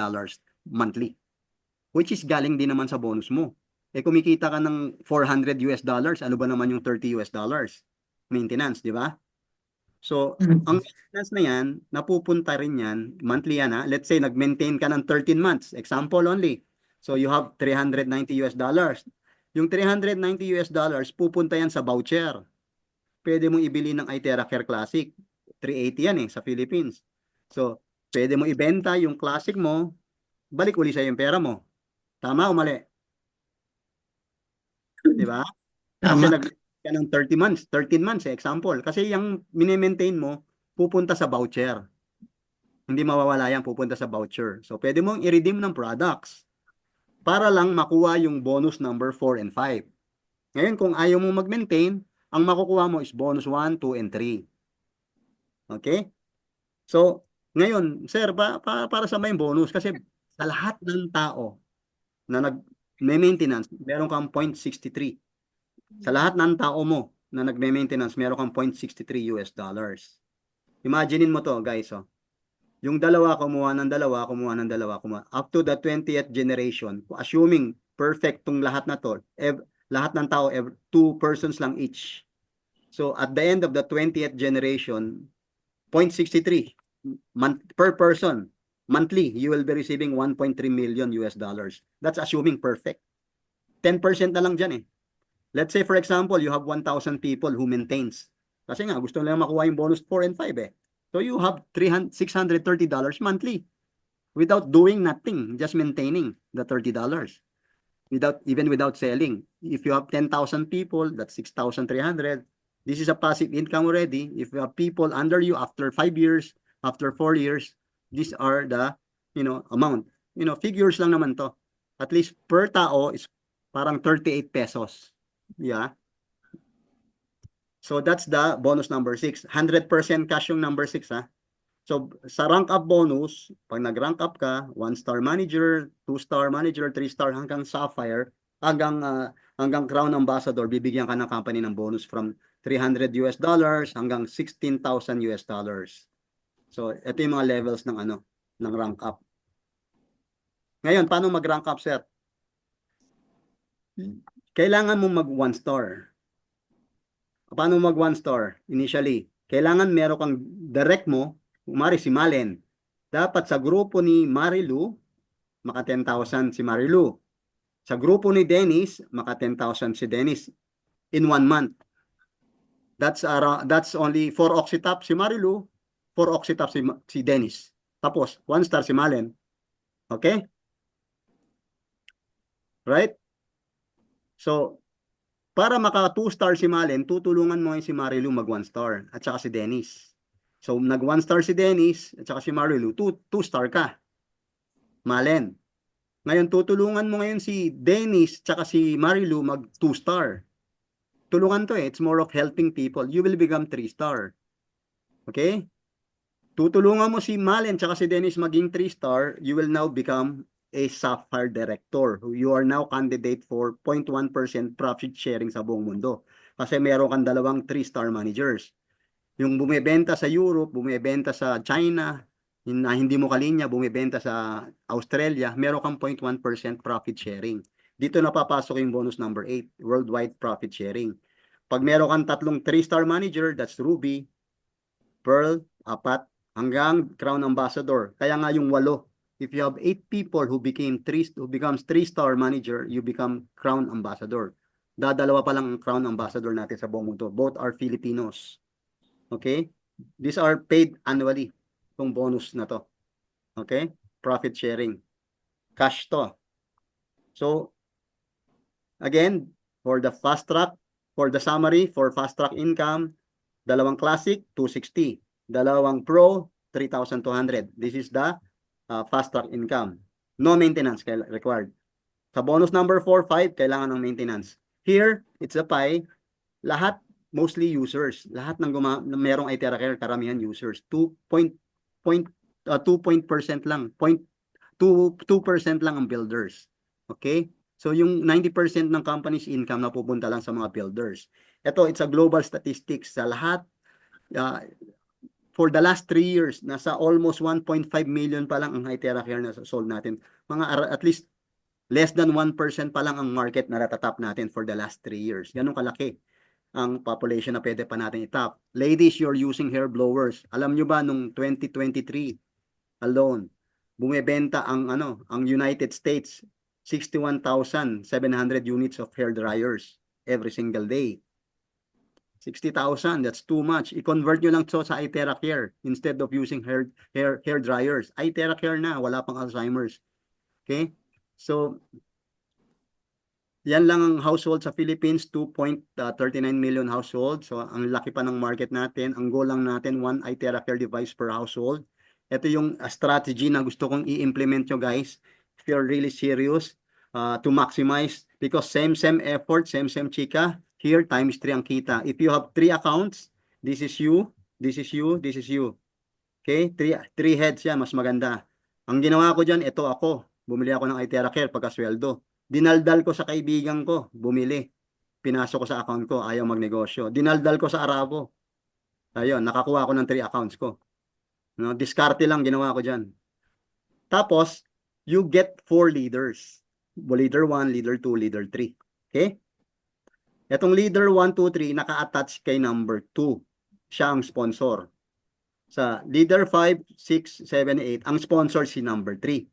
monthly. Which is galing din naman sa bonus mo. Kumikita ka ng $400 US, ano ba naman yung $30 US? Maintenance, di ba? So, ang maintenance na yan, napupunta rin yan, monthly yan ha. Let's say, nag-maintain ka ng 13 months. Example only. So, you have $390 US. Yung $390 US, pupunta yan sa voucher. Pwede mong ibili ng Itera Care Classic. 380 yan sa Philippines. So, pwede mo ibenta yung Classic mo, balik uli sa yung pera mo. Tama o mali? Di ba? Kasi ka ng 13 months, example. Kasi yung mini-maintain mo, pupunta sa voucher. Hindi mawawala yan, pupunta sa voucher. So, pwede mong i-redeem ng products para lang makuha yung bonus number 4 and 5. Ngayon, kung ayaw mo mag-maintain, ang makukuha mo is bonus 1, 2, and 3. Okay? So, ngayon, sir, para sa may bonus, kasi sa lahat ng tao na nag-maintenance, meron kang 0.63. Sa lahat ng tao mo na nagme-maintenance, meron kang $0.63 US. Imaginein mo to, guys. Yung dalawa, kumuha ng dalawa, kumuha ng dalawa, kumuha. Up to the 20th generation, assuming perfect tong lahat na to, lahat ng tao, 2 persons lang each. So, at the end of the 20th generation, 0.63 per person, monthly, you will be receiving $1.3 million US. That's assuming perfect. 10% na lang dyan Let's say, for example, you have 1,000 people who maintains. Kasi nga, gusto nila makuha yung bonus 4 and 5 So, you have $630 monthly without doing nothing, just maintaining the $30. Even without selling. If you have 10,000 people, that's 6,300. This is a passive income already. If you have people under you after 5 years, after 4 years, these are the, amount. Figures lang naman to. At least per tao is parang 38 pesos. Yeah. So that's the bonus number 6. 100% cash yung number 6 So sa rank up bonus, pag nag-rank up ka, 1-star manager, 2-star manager, 3-star hanggang sapphire, hanggang crown ambassador, bibigyan ka ng company ng bonus from $300 US hanggang $16,000 US. So ito yung mga levels ng ng rank up. Ngayon, paano mag-rank up, sir? Kailangan mo mag 1-star. Paano mag 1-star? Initially, kailangan meron kang direct mo, kumari si Malen. Dapat sa grupo ni Marilu, maka 10,000 si Marilu. Sa grupo ni Dennis, maka 10,000 si Dennis in 1 month. That's only 4 oxytop si Marilu, 4 oxytop si Dennis. Tapos 1-star si Malen. Okay? Right? So, para maka 2-star si Malen, tutulungan mo si Marilu mag 1-star at saka si Dennis. So, nag 1-star si Dennis at saka si Marilu, 2-star ka. Malen. Ngayon, tutulungan mo ngayon si Dennis at saka si Marilu mag 2-star. Tulungan to It's more of helping people. You will become 3-star. Okay? Tutulungan mo si Malen at saka si Dennis maging 3-star, you will now become a Sapphire Director. You are now candidate for 0.1% profit sharing sa buong mundo. Kasi meron kang dalawang 3-star managers. Yung bumibenta sa Europe, bumibenta sa China, na hindi mo kalinya, bumibenta sa Australia, meron kang 0.1% profit sharing. Dito napapasok yung bonus number 8, worldwide profit sharing. Pag meron kang tatlong 3-star manager, that's Ruby, Pearl, 4, hanggang Crown Ambassador. Kaya nga yung 8. If you have 8 people who becomes 3-star manager, you become Crown Ambassador. Dadalawa pa lang ang Crown Ambassador natin sa buong mundo. Both are Filipinos. Okay? These are paid annually. Itong bonus na to. Okay? Profit sharing. Cash to. So, again, for the fast track, for the summary, for fast track income, dalawang classic, 260. Dalawang pro, 3,200. This is the fast track income. No maintenance required. Sa bonus number 4, 5, kailangan ng maintenance. Here, it's a pie. Lahat, mostly users. Lahat ng merong Itera Care, karamihan users. 2% lang. 2% lang ang builders. Okay? So yung 90% ng company's income napupunta lang sa mga builders. Ito, it's a global statistics sa lahat. For the last 3 years, nasa almost 1.5 million pa lang ang Hytera Care na sold natin. At least less than 1% pa lang ang market na natatap natin for the last 3 years. Ganun kalaki ang population na pwede pa natin itap. Ladies, you're using hair blowers. Alam nyo ba nung 2023 alone, bumebenta ang United States 61,700 units of hair dryers every single day. 60,000, that's too much. I-convert nyo lang to sa Hytera Care instead of using hair dryers. Hytera Care na, wala pang Alzheimer's. Okay? So, yan lang ang household sa Philippines, 2.39 million households. So, ang laki pa ng market natin. Ang goal lang natin, 1 Hytera Care device per household. Ito yung strategy na gusto kong i-implement nyo, guys. If you're really serious to maximize, because same effort, same chika, here times 3 ang kita. If you have 3 accounts, this is you, this is you, this is you. Okay? 3 heads yan, mas maganda. Ang ginawa ko dyan, ito ako. Bumili ako ng Hytera Care pagkasweldo. Dinaldal ko sa kaibigan ko, bumili. Pinasok ko sa account ko, ayaw magnegosyo. Dinaldal ko sa Arabo. Ayun, nakakuha ko ng 3 accounts ko. No, diskarte lang ginawa ko dyan. Tapos, you get 4 leaders. Leader 1, leader 2, leader 3. Okay? Etong leader 1, 2, 3, naka-attach kay number 2. Siya ang sponsor. Sa leader 5, 6, 7, 8, ang sponsor si number 3.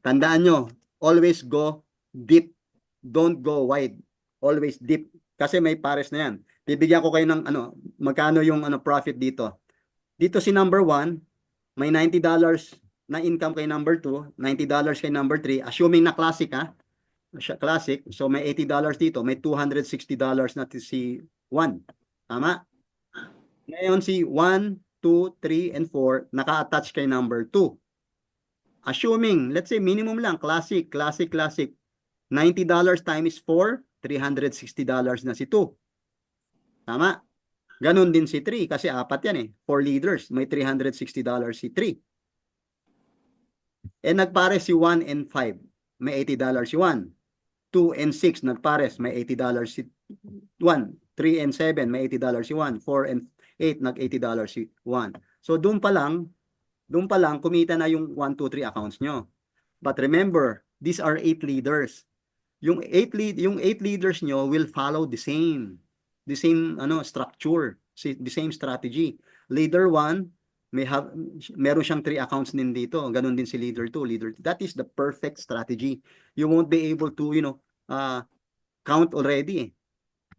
Tandaan nyo, always go deep. Don't go wide. Always deep. Kasi may pares na yan. Bibigyan ko kayo ng magkano yung profit dito. Dito si number 1, may $90 na income kay number 2, $90 kay number 3, assuming na classic classic, so may $80 dito, may $260 na si 1. Tama? Ngayon si 1, 2, 3, and 4, naka-attach kay number 2. Assuming, let's say minimum lang, classic, $90 times 4, $360 na si 2. Tama? Ganon din si 3, kasi 4 yan 4 leaders, may $360 si 3. Nagpare si 1 and 5, may $80 si 1. 2 and 6, nagpares, may $80 si 1. 3 and 7, may $80 si 1. 4 and 8, nag-$80 si 1. So, doon pa lang, kumita na yung 1, 2, 3 accounts nyo. But remember, these are 8 leaders. Yung 8 leaders nyo will follow the same structure, the same strategy. Leader 1, meron siyang 3 accounts din dito. Ganon din si leader 2, leader 3. That is the perfect strategy. You won't be able to, count already.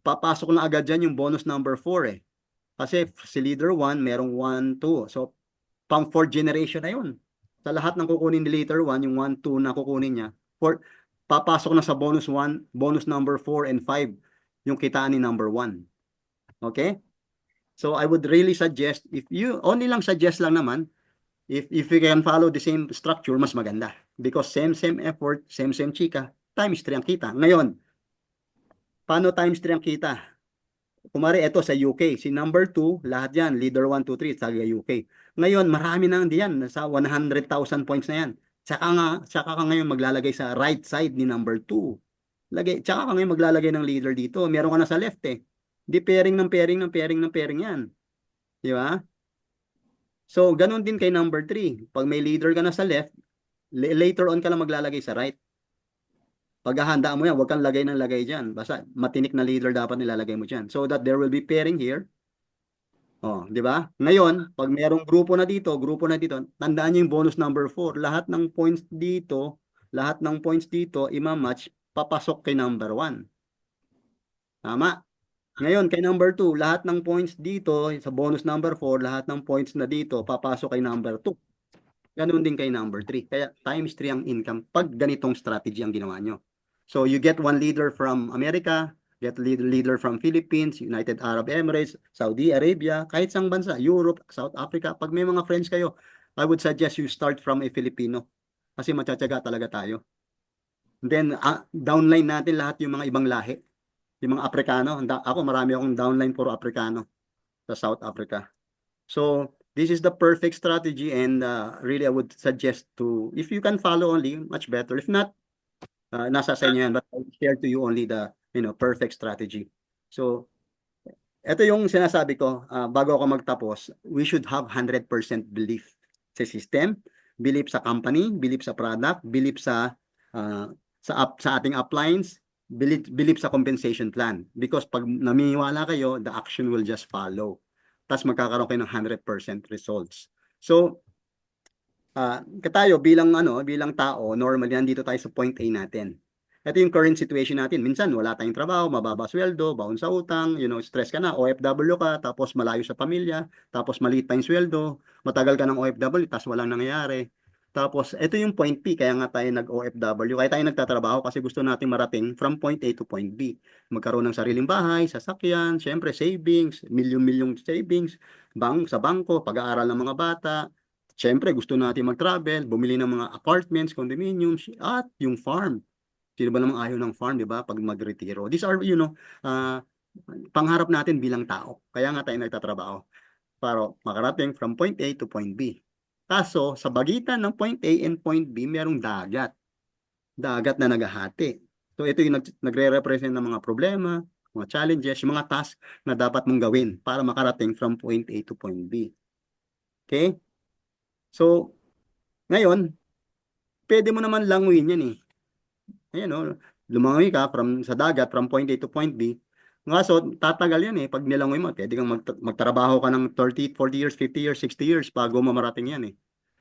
Papasok na agad dyan yung bonus number 4 Kasi si leader 1, merong 1, 2. So, pang 4th generation na yun. Sa lahat ng kukunin ni leader 1, yung 1, 2 na kukunin niya, papasok na sa bonus 1, bonus number 4 and 5, yung kitaan ni number 1. Okay? So, I would really suggest, if you, only lang suggest lang naman, if you can follow the same structure, mas maganda. Because same effort, same chika, times 3 ang kita. Ngayon, paano times 3 ang kita? Kumari, ito sa UK, si number 2, lahat yan, leader 1, 2, 3, sa UK. Ngayon, marami na diyan, nasa 100,000 points na yan. Tsaka ka ngayon maglalagay sa right side ni number 2. Tsaka ka ngayon maglalagay ng leader dito. Meron ka na sa left Di pairing yan. Di ba? So, ganun din kay number 3. Pag may leader ka na sa left, later on ka lang maglalagay sa right. Paghahandaan mo yan, huwag kang lagay dyan. Basta matinik na leader dapat nilalagay mo dyan. So that there will be pairing here. Di ba? Ngayon, pag merong grupo na dito, tandaan niyo yung bonus number 4. Lahat ng points dito, ima-match, papasok kay number 1. Tama? Ngayon, kay number 2, lahat ng points dito, sa bonus number 4, lahat ng points na dito, papasok kay number 2. Ganun din kay number 3. Kaya times 3 ang income pag ganitong strategy ang ginawa nyo. So, you get 1 leader from America, get leader from Philippines, United Arab Emirates, Saudi Arabia, kahit sang bansa, Europe, South Africa. Pag may mga friends kayo, I would suggest you start from a Filipino. Kasi matsatsaga talaga tayo. And then, downline natin lahat yung mga ibang lahi. Yung mga Afrikano. Ako, marami akong downline puro Afrikano sa South Africa. So, this is the perfect strategy, and really I would suggest to, if you can follow only, much better. If not, nasa sa inyo yan, but I'll share to you only the perfect strategy. So ito yung sinasabi ko, bago ako magtapos, we should have 100% belief sa system, belief sa company, belief sa product, belief sa ating appliance, belief sa compensation plan. Because pag naminiwala kayo, the action will just follow. Tapos magkakaroon kayo ng 100% results. So, tayo bilang tao, normally nandito tayo sa point A natin. Ito yung current situation natin. Minsan wala tayong trabaho, mababa sweldo, baon sa utang, stress ka na, OFW ka, tapos malayo sa pamilya, tapos maliit pa yung sweldo, matagal ka ng OFW, tapos walang nangyayari. Tapos ito yung point B, kaya nga tayo nag-OFW, kaya tayo nagtatrabaho kasi gusto natin marating from point A to point B. Magkaroon ng sariling bahay, sasakyan, syempre savings, milyon-milyong savings, sa bangko, pag-aaral ng mga bata. Syempre gusto natin mag-travel, bumili ng mga apartments, condominiums, at yung farm. Sino ba namang ayaw ng farm, di ba? Pag mag-retiro. These are, pangarap natin bilang tao. Kaya nga tayo nagtatrabaho para makarating from point A to point B. Kaso, sa bagitan ng point A and point B, merong dagat. Dagat na naghahati. So, ito yung nagre-represent ng mga problema, mga challenges, yung mga task na dapat mong gawin para makarating from point A to point B. Okay? So, ngayon, pwede mo naman languin yan eh. Ayan, lumangoy ka sa dagat, from point A to point B. Ngaso, tatagal yan eh. Pag nilangoy mo, pwede kang magtrabaho ka ng 30, 40 years, 50 years, 60 years bago mamarating yan eh.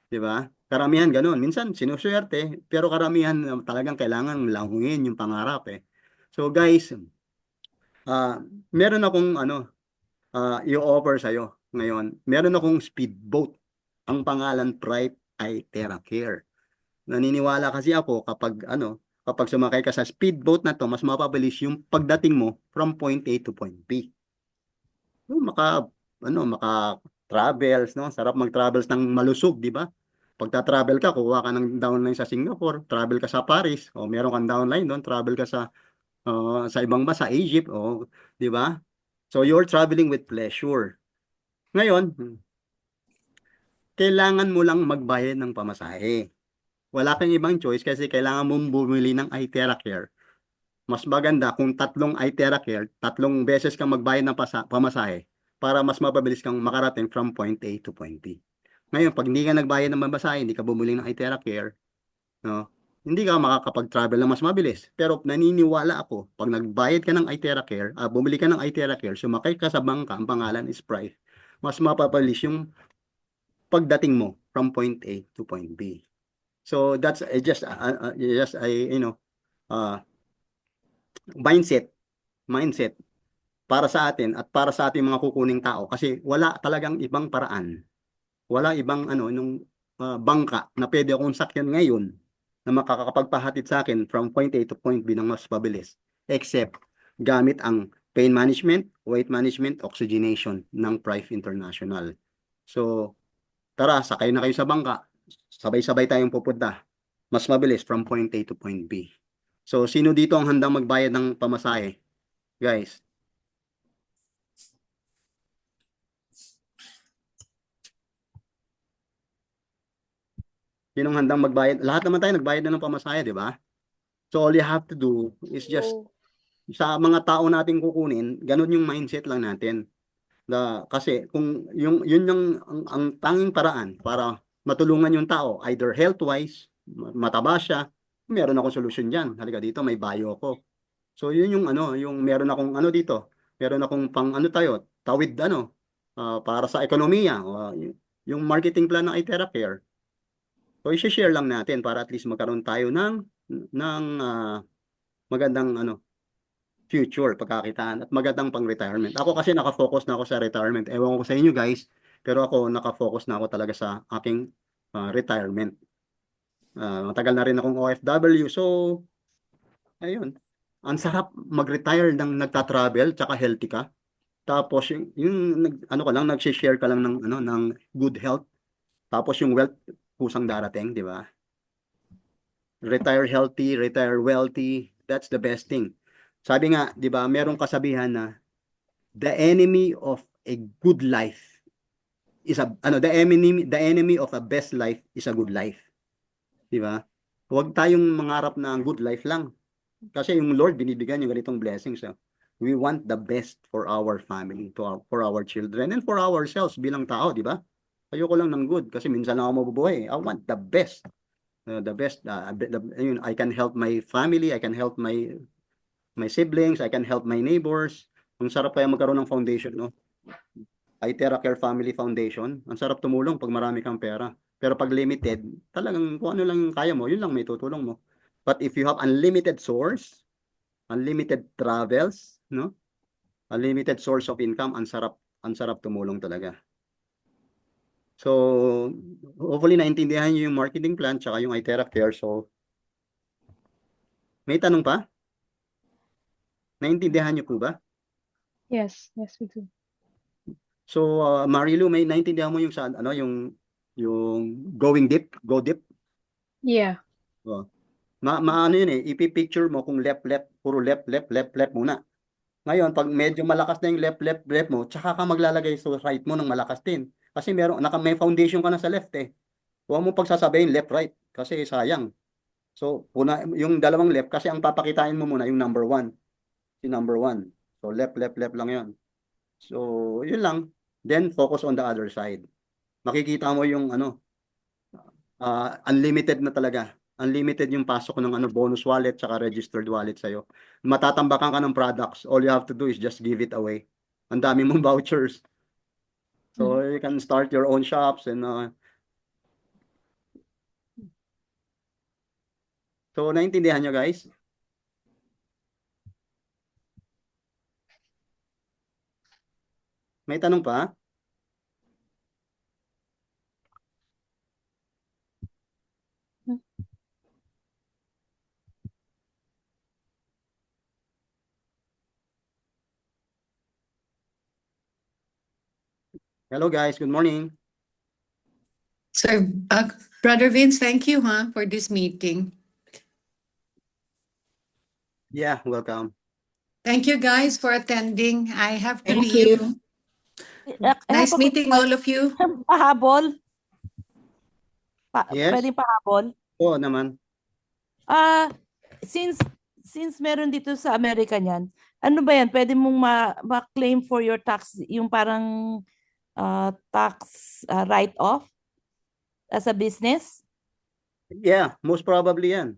Diba? Karamihan ganun. Minsan, sinuswerte, pero karamihan talagang kailangan languin yung pangarap eh. So guys, meron akong i-offer sa'yo ngayon. Meron akong speedboat. Ang pangalan Pride iTerracare. Naniniwala kasi ako kapag sumakay ka sa speedboat na to, mas mapabilis yung pagdating mo from point A to point B. Maka-travels, no? Sarap mag-travels ng malusog, di ba? Pagta-travel ka, kuha ka ng downline sa Singapore, travel ka sa Paris, o meron kang downline doon, travel ka sa ibang bansa, Egypt, di ba? So you're traveling with pleasure. Ngayon, kailangan mo lang magbayad ng pamasahe. Wala kang ibang choice kasi kailangan mong bumili ng iTerracare. Mas maganda kung 3 iTerracare, 3 beses kang magbayad ng pamasahe para mas mapabilis kang makarating from point A to point B. Ngayon, pag hindi ka nagbayad ng pamasahe, hindi ka bumili ng iTerracare, no? Hindi ka makakapag-travel na mas mabilis. Pero naniniwala ako, pag nagbayad ka ng iTerracare, bumili ka ng iTerracare, sumakay ka sa bangka, ang pangalan is Pride, mas mapabilis yung pagdating mo from point A to point B. So that's just mindset para sa atin at para sa ating mga kukuning tao kasi wala talagang ibang paraan. Wala ibang bangka na pwede akong sakyan ngayon na makakapagpahatid sa akin from point A to point B ng mas mabilis except gamit ang pain management, weight management, oxygenation ng Pride International. So tara, sakay na kayo sa bangka. Sabay-sabay tayong pupunta. Mas mabilis from point A to point B. So, sino dito ang handang magbayad ng pamasahe? Guys. Sino ang handang magbayad? Lahat naman tayo nagbayad na ng pamasahe, di ba? So, all you have to do is just, sa mga tao nating kukunin, ganun yung mindset lang natin. Kasi kung yun ang tanging paraan para matulungan yung tao, either health-wise, mataba siya, meron akong solusyon dyan. Halika dito, may bio ako. So yun yung meron akong dito. Meron akong tawid para sa ekonomiya. Yung marketing plan ng iTerracare. So i-share lang natin para at least magkaroon tayo ng magandang future, pagkakitaan at magandang pang-retirement. Ako kasi nakafocus na ako sa retirement. Ewan ko sa inyo guys, pero ako nakafocus na ako talaga sa aking retirement. Matagal na rin akong OFW, so ayun. Ang sarap mag-retire ng nagta-travel tsaka healthy ka. Tapos nag-share ka lang ng good health. Tapos yung wealth kusang darating, di ba? Retire healthy, retire wealthy, that's the best thing. Sabi nga, di ba, merong kasabihan na the enemy of a good life is the enemy of a best life is a good life. Di ba? Huwag tayong mangarap na ang good life lang. Kasi yung Lord binibigyan yung ganitong blessings. We want the best for our family, for our children, and for ourselves bilang tao, di ba? Ayoko lang ng good kasi minsan ako mabubuhay. I want the best. I can help my family, I can help my siblings, I can help my neighbors. Ang sarap kaya magkaroon ng foundation, no? Itera Care Family Foundation. Ang sarap tumulong pag marami kang pera. Pero pag limited, talagang kung ano lang kaya mo, yun lang may tutulong mo. But if you have unlimited source, unlimited travels, no? Unlimited source of income, ang sarap tumulong talaga. So, hopefully naintindihan niyo yung marketing plan tsaka yung Itera Care. So, may tanong pa? Naintindihan niyo po ba? Yes, we do. So, Marilu, may naintindihan mo yung going deep, go deep? Yeah. Oh. Maano yun eh, ipipicture mo kung left, puro left muna. Ngayon, pag medyo malakas na yung left mo, tsaka ka maglalagay sa right mo ng malakas din. Kasi may foundation ka na sa left eh. Huwag mo pagsasabihin left, right, kasi sayang. So, yung dalawang left, kasi ang papakitain mo muna yung number 1. Si number 1. So, left lang yun. So, yun lang. Then, focus on the other side. Makikita mo yung unlimited na talaga. Unlimited yung pasok ng bonus wallet tsaka registered wallet sa'yo. Matatambakan ka ng products. All you have to do is just give it away. Ang dami mong vouchers. So, you can start your own shops and so, naintindihan nyo guys? May tanong pa? Hello guys, good morning. So, Brother Vince, thank you for this meeting. Yeah, welcome. Thank you guys for attending. I have to Thank leave. you. Nice meeting all of you. Pahabol? Yes. Pwedeng pahabol? Oo naman. Since meron dito sa Amerika niyan, ano ba yan? Pwede mong ma-claim for your tax, yung parang tax write-off as a business? Yeah, most probably yan.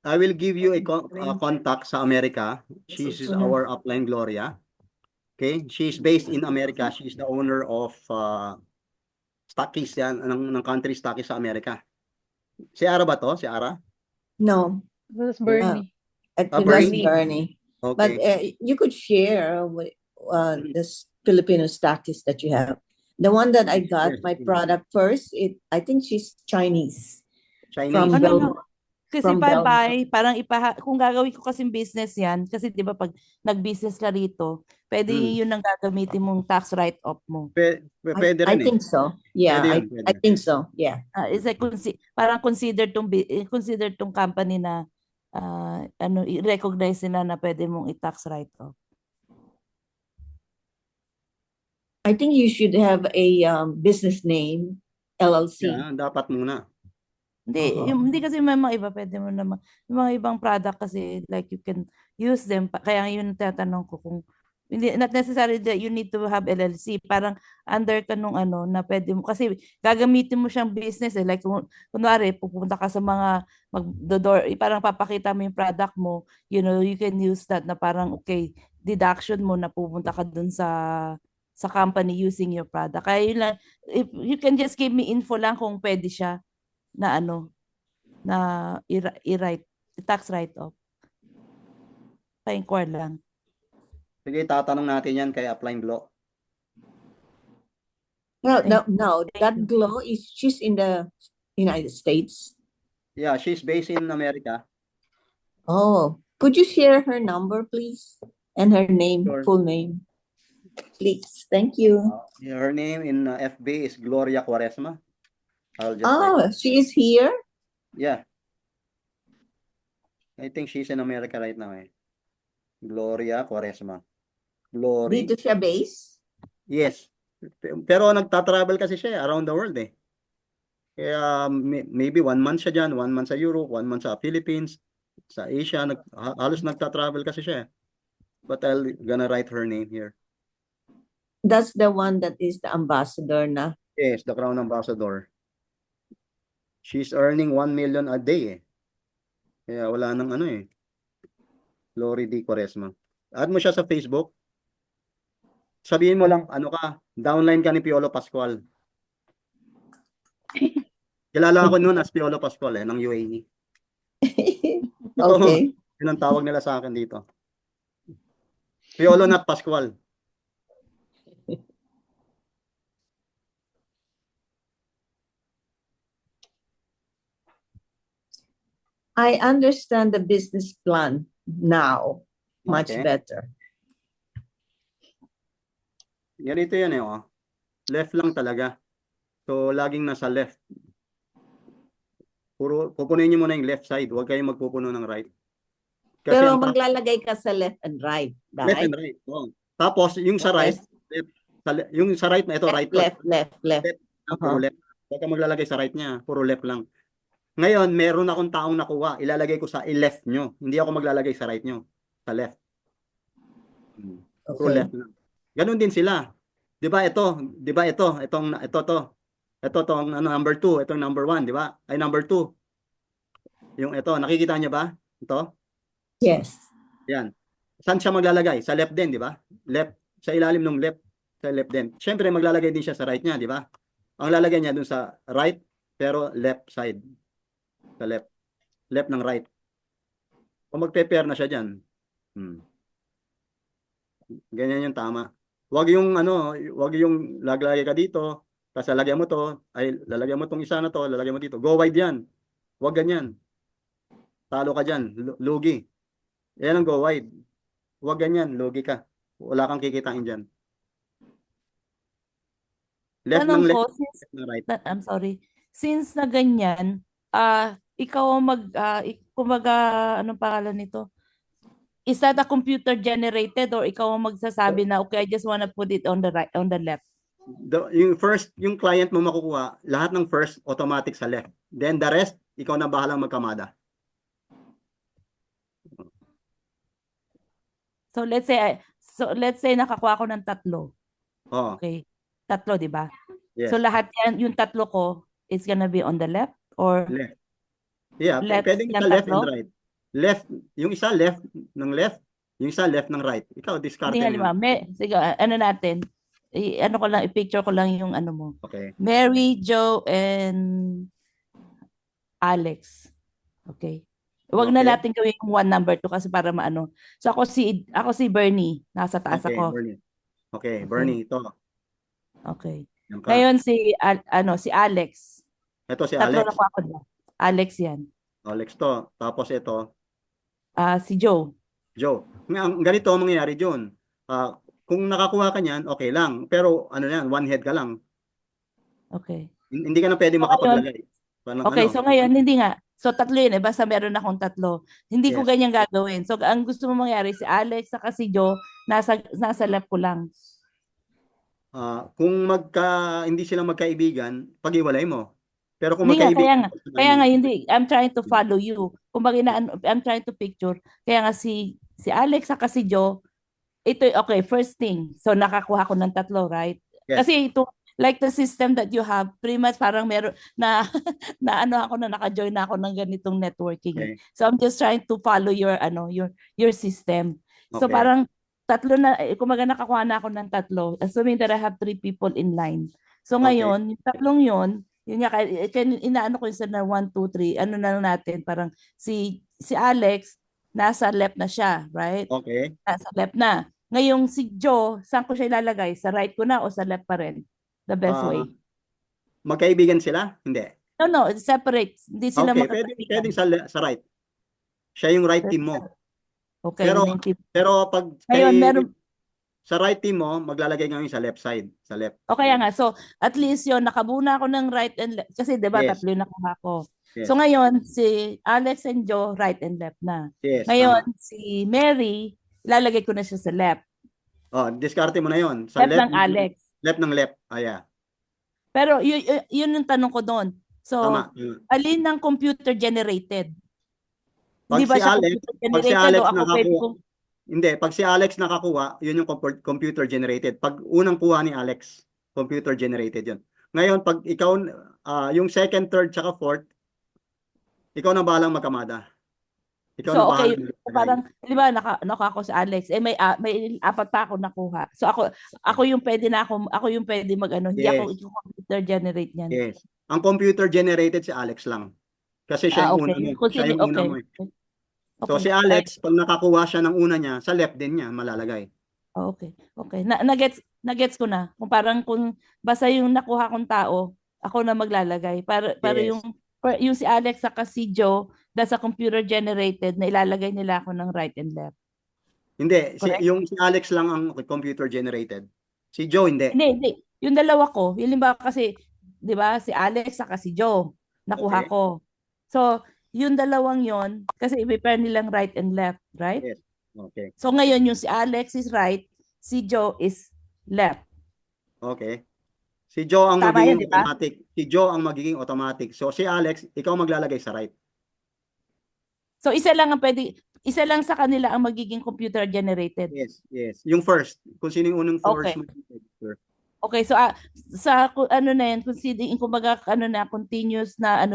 I will give you a contact sa Amerika. She's our upline Gloria. Okay, she's based in America. She's the owner of Stockies yan, ng country Stockies sa Amerika. Si Ara ba to? Si Ara? No, That's Bernie. it was Bernie. Bernie. But Okay. you could share with this Filipino stockies that you have. The one that I got, Yes. my product first, I think she's Chinese. Chinese. From Ano, Belgium. Kasi From bye-bye, parang kung gagawin ko kasing business yan, kasi di ba pag nag-business ka rito, pwede yun ang gagamitin mong tax write-off mo. Pwede I rin eh. think so. Yeah, Pwede I yun, pwede. think so. Yeah. It's like parang considered tong company na i-recognize nila na pwede mong i-tax write-off. I think you should have a business name, LLC. Yeah, dapat muna. Hindi kasi may mga iba, pwede mo naman. Yung mga ibang product kasi, like you can use them. Kaya yun tatanong ko kung, hindi, not necessarily that you need to have LLC. Parang under ka nung na pwede mo. Kasi gagamitin mo siyang business eh. Like, kunwari, pupunta ka sa mga parang papakita mo yung product mo, you can use that na parang, okay, deduction mo na pupunta ka dun sa company using your product. Kaya yun lang, if you can just give me info lang kung pwede siya na na tax write-off. Pa-inquire lang. Sige, tatanong natin yan kay Upline Glo. No, that Glow she's in the United States. Yeah, she's based in America. Oh, could you share her number, please? And her name, Sure. full name. Please, thank you. Yeah, her name in FB is Gloria Quaresma. I'll just She is here? yeah. I think she's in America right now eh. Gloria Quaresma. Glory. Dito siya base? Yes. Pero nagta-travel kasi siya around the world eh. Kaya maybe 1 month siya dyan, 1 month sa Europe, 1 month sa Philippines, sa Asia, halos nagta-travel kasi siya. But I'm gonna write her name here. That's the one that is the ambassador na. Yes, the Crown Ambassador. She's earning 1 million a day eh. Kaya wala nang ano eh. Glory D. Quaresma. Add mo siya sa Facebook. Sabihin mo lang, ano ka, downline ka ni Piolo Pascual. Kilala ako noon as Piolo Pascual ng UAE. Okay. Yun ang tawag nila sa akin dito. Piolo not Pascual. I understand the business plan now much Okay. better. Ganito yan eh, oh. Left lang talaga. So, laging nasa left. Pupunin niyo muna yung left side. Huwag kayong magpupuno ng right. Kasi Pero ang maglalagay ka sa left and right, left and right? right. Oh. Tapos, yung sa right, left, yung sa right na ito, right. Left. Puro left. Huwag kang maglalagay sa right niya. Puro left lang. Ngayon, meron akong taong nakuha. Ilalagay ko sa left nyo. Hindi ako maglalagay sa right nyo. Sa left. Puro Okay. left lang. Ganon din sila. 'Di ba ito? 'Di ba ito? Ito to. Ito tong ano, number 2, itong number 1, 'di ba? Ay number 2. Yung ito, nakikita niyo ba? Ito. Yes. Yan. Saan siya maglalagay? Sa left din, 'di ba? Left, sa ilalim ng left, sa left din. Syempre maglalagay din siya sa right niya, 'di ba? Ang lalagay niya dun sa right pero left side. Sa left. Left ng right. Kung magpe-pair na siya diyan. Ganyan yung tama. Wag yung ano, wag yung lalagay ka dito, tapos lalagyan mo to, ay lalagyan mo tong isa na to, lalagyan mo dito. Go wide yan. Wag ganyan. Talo ka diyan, lugi. Yan ang go wide. Wag ganyan, lugi ka. Wala kang kikitain diyan. Left ng Tanong ko, left, since, left ng right. I'm sorry, since na ganyan, ikaw ang kumbaga, anong pangalan nito? Is that a computer generated or ikaw ang magsasabi na, okay, I just wanna put it on the right, on the left? Yung client mo makukuha, lahat ng first automatic sa left. Then the rest, ikaw na bahalang magkamada. So let's say nakakuha ko ng 3. Oh, Okay. 3, di ba? yes. So lahat yan, yung 3 ko is gonna be on the left or Left. Yeah, left pwedeng ng sa left and 3? right. Left, yung isa left ng left, yung isa left ng right. Ikaw, discard Hindi nga, di ba? mo. Sige, ano natin, ano ko lang, i-picture ko lang yung ano mo. Okay. Mary, Joe, and Alex. Okay. Huwag na Okay. natin gawin yung 1, number 2 kasi para maano. So ako si Bernie, nasa taas Okay, ako. Bernie. Okay, Bernie, ito. Okay. Yan ka. Ngayon si Alex. Ito si 3 Alex. na ko ako na. Alex yan. Alex to. Tapos ito, Si Joe. Joe. Ganito ang mangyayari, John. Kung nakakuha ka niyan, okay lang. Pero ano yan, one head ka lang. Okay. Hindi ka na pwede makapaglagay. Parang Okay, ano, so ngayon, hindi nga. So 3 yun eh, basta meron akong 3. Hindi ko Yes. ganyan gagawin. So ang gusto mo mangyari, si Alex saka si Joe, nasa left ko lang. kung hindi sila magkaibigan, pag-iwalay mo. Pero kung Hindi nga, magkaibigan, kaya nga, hindi. I'm trying to follow you. Kumbaga, I'm trying to picture. Kaya nga si Alex saka si Joe, ito, okay, first thing. So nakakuha ko ng 3, right? Yes. Kasi ito, like the system that you have, pretty much parang meron na ano ako na naka-join na ako ng ganitong networking. Okay. So I'm just trying to follow your system. So Okay. parang 3 na, kumaga nakakuha na ako ng 3, assuming that I have 3 people in line. So Okay. ngayon, yung 3 yun nga, inaano ko yung na 1, 2, 3, ano na lang natin, parang si Alex, nasa left na siya, right? Okay. Nasa left na. Ngayong si Joe, saan ko siya ilalagay? Sa right ko na o sa left pa rin? The best way. Magkaibigan sila? Hindi. No, it's separate. Hindi sila Okay, magkakaibigan. pwedeng sa right. Siya yung right team mo. Okay, Pero yun yung tip. pero pag Ngayon, meron, sa right team mo, maglalagay ngayon sa left side, sa left. o kaya nga, so at least yun, nakabuo na ako ng right and left. Kasi di ba, Yes. 3 yung nakuha ko. Yes. So ngayon, si Alex and Joe, right and left na. Yes, Ngayon, tama. si Mary, ilalagay ko na siya sa left. Oh, diskarte mo na yon. Sa Left ng Alex. Left ng left. Yeah. Pero yun yung tanong ko doon. So, Tama. alin ng computer generated? Pag Hindi ba si siya Alex, computer pag si generated Alex o ako pwede nakakuha, kong... hindi, pag si Alex nakakuha, yun yung computer generated. Pag unang kuha ni Alex, computer generated yun. Ngayon, pag ikaw, yung second, third, tsaka fourth, ikaw na bahalang magkamada. Ikaw So, na okay, bahalang parang, di ba, naka ako si Alex, may apat pa ako nakuha. So, ako yung pwede mag-ano, hindi ako Yes. yung computer generate niyan. Yes. Ang computer generated si Alex lang. Kasi siya yung una okay. mo. Siya yung una Okay. mo eh. So si Alex, pag nakakuha siya ng una niya, sa left din niya malalagay. Okay. Nagets ko na. Kung parang kung basta yung nakuha kong tao, ako na maglalagay. Para Yes. yung si Alex saka si Joe, sa computer generated na ilalagay nila ako ng right and left. Hindi, Correct? yung si Alex lang ang computer generated. Si Joe hindi. Hindi. Yung dalawa ko, yung limbawa kasi, di ba, si Alex saka si Joe, nakuha Okay. ko. So, yung dalawang yon kasi i-prepare nilang right and left, right? Yes. Okay. So, ngayon yung si Alex is right, si Joe is left. Okay. Si Joe ang Tama magiging yun, di ba? automatic. Si Joe ang magiging automatic. So si Alex, ikaw maglalagay sa right. So, isa lang sa kanila ang magiging computer generated. Yes, yes. Yung first, kung sino yung unang Okay. first mag-register. Okay, so ano na yan, considering kumbaga continuous na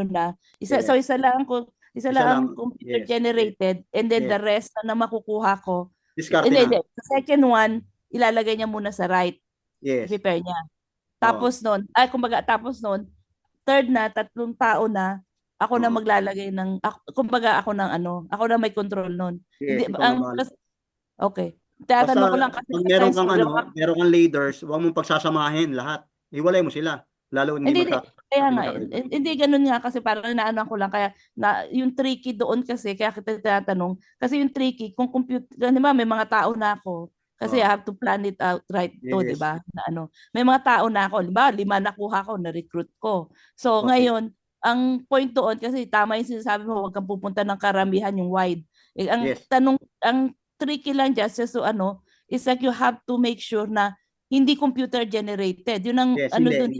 isa Yes. so isa lang Isa ang lang, computer yes, generated and then yes. the rest na makukuha ko. Diskarte Hindi. na. The second one, ilalagay niya muna sa right. Yes. Prepare niya. Tapos noon, third na, tatlong tao na, ako na maglalagay ng, ako na may control noon. Yes, ikaw na bahala. Okay. Tatanong ko lang kasi pag meron kang leaders, huwag mong pagsasamahin lahat. Hiwalay mo sila. Lalo hindi kaya nga, hindi ganun nga kasi parang inaano ko lang kaya yung tricky doon kasi kaya kita tinatanong kasi yung tricky kung di ba may mga tao na ako kasi I have to plan it out right to, Yes. di ba? May mga tao na ako, di ba? 5 nakuha ko, na-recruit ko. So Okay. ngayon, ang point doon kasi tama yung sinasabi mo, huwag kang pupunta ng karamihan yung wide. Ang Yes. ang tricky lang just so is like you have to make sure na hindi computer generated. Yun ang Yes, doon.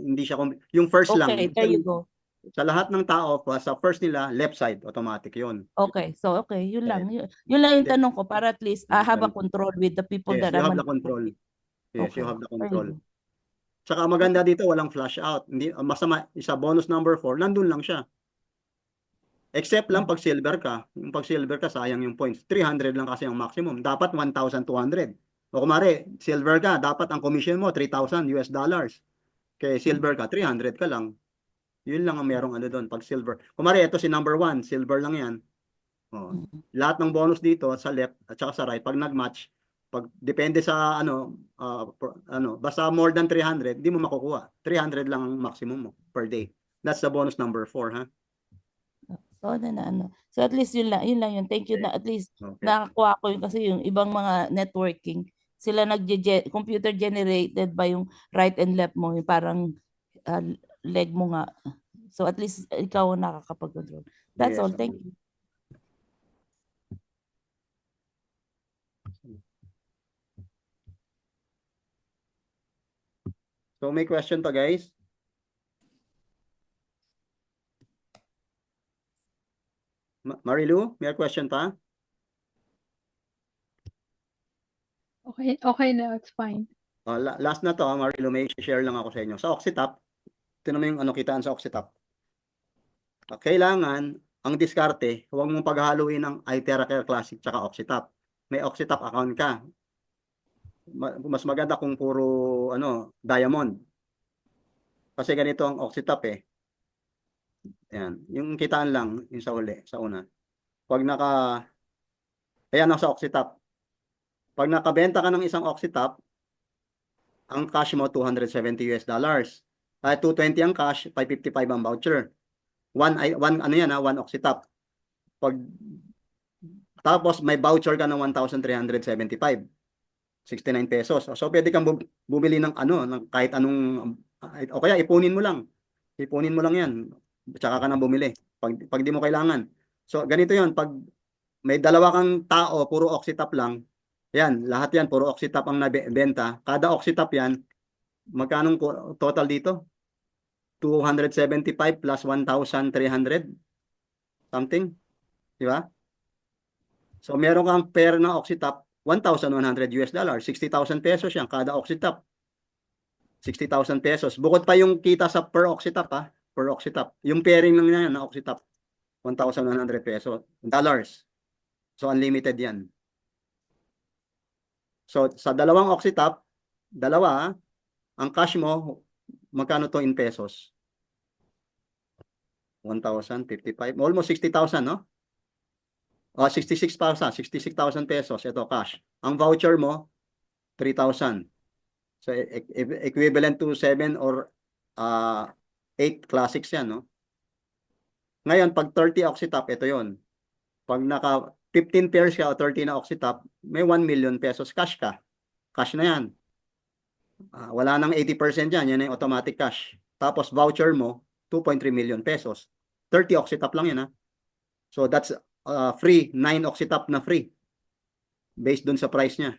hindi siya yung first lang. Okay, there you go. Sa lahat ng tao, sa first nila, left side, automatic yun. Okay, so yun lang. Yun lang yung tanong ko para at least I have a control with the people Yes, that you I'm have the control. Yes, Okay. you have the There you control. go. Tsaka maganda dito, walang flash out. Hindi masama, isa bonus number 4, nandun lang siya. Except lang pag silver ka. Yung pag silver ka, sayang yung points. 300 lang kasi ang maximum. Dapat 1,200. O kumari, silver ka, dapat ang commission mo $3,000 US. Kaya silver ka, 300 ka lang. Yun lang ang merong doon pag silver. Kumari, ito si number 1, silver lang yan. Lahat ng bonus dito sa left at saka sa right, pag nag-match, pag depende sa basta more than 300, hindi mo makukuha. 300 lang ang maximum mo per day. That's the bonus number 4, ha? So, So at least yun lang yun. Thank you na at least nakakuha ko yun kasi yung ibang mga networking, sila computer generated ba yung right and left mo, yung parang leg mo nga. So at least ikaw ang nakakapag-control. That's Yes. all. Thank you. So may question pa, guys? Marilu, may question pa? Okay na, it's fine. Last na to, Marilu, may share lang ako sa inyo. Sa Oxitap, ito naman yung kitaan sa Oxitap. Kailangan, ang diskarte, huwag mong paghahaluin ng iTeracare Classic tsaka Oxitap. May Oxitap account ka. Mas maganda kung puro diamond. Kasi ganito ang Oxitap eh. Ayan, yung kitaan lang, yung sa uli, sa una. Pag ayan ang sa Oxitap. Pag nakabenta ka ng isang Oxitap, ang cash mo $270 US. 220 ang cash, 555 ang voucher. One Oxitap. Tapos may voucher ka ng 1,375. 69 pesos. So pwede kang bumili ng ng kahit anong o kaya ipunin mo lang. Ipunin mo lang 'yan. Tsaka ka na bumili pag di mo kailangan. So ganito 'yon, pag may dalawa kang tao puro Oxitap lang, Yan, lahat yan, puro Oxytap ang nabenta. Kada Oxytap yan, magkano total dito? 275 plus 1,300 something, di ba? So meron kang pair na Oxytap, $1,100, 60,000 pesos yan kada Oxytap. 60,000 pesos. Bukod pa yung kita sa per Oxytap per Oxytap. Yung pairing lang yan na Oxytap, 1,100 pesos, dollars. So unlimited yan. So sa dalawang Oxytap, dalawa, ang cash mo, magkano to in pesos? 1,055, almost 60,000, no? 66,000 pesos, ito cash. Ang voucher mo, 3,000. So equivalent to 7 or 8 classics yan, no? Ngayon, pag 30 Oxytap, ito yon. Pag naka 15 pairs ka o 30 na Oxytap, may 1 million pesos cash ka. Cash na yan. Wala nang 80% yan, yan ay automatic cash. Tapos voucher mo, 2.3 million pesos. 30 Oxytap lang yan, ha? So that's free, 9 Oxytap na free. Based dun sa price niya.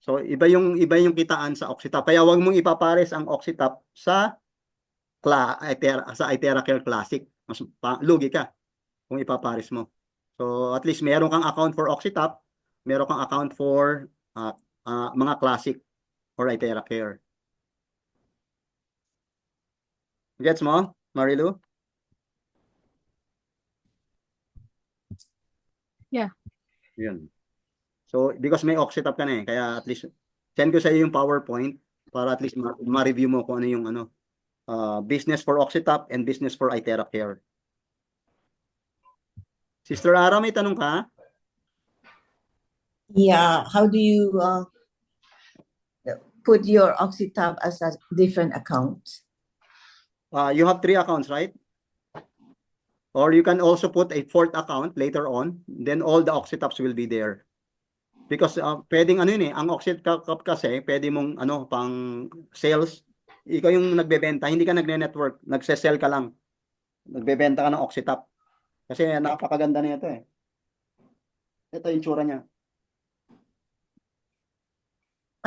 So iba yung kitaan sa Oxytap. Kaya wag mong ipapares ang Oxytap sa Itera Care Classic. Mas lugi ka kung ipapares mo. So at least meron kang account for Oxytap, meron kang account for mga Classic or Itera Care. Gets mo, Marilu? Yeah. Yun. So, because may Oxytap ka na kaya at least send ko sa iyo yung PowerPoint para at least ma-review mo kung ano yung business for Oxytap and business for Itera Care. Sister Ara, may tanong ka? Yeah, how do you put your Oxytap as a different account? You have 3 accounts, right? Or you can also put a 4th account later on, then all the Oxytaps will be there. Because pwedeng ang Oxytap kasi pwede mong pang sales. Ikaw yung nagbebenta, hindi ka nagne-network, nagse-sell ka lang. Nagbebenta ka ng Oxytap. Kasi napakaganda na ito Ito yung tsura niya.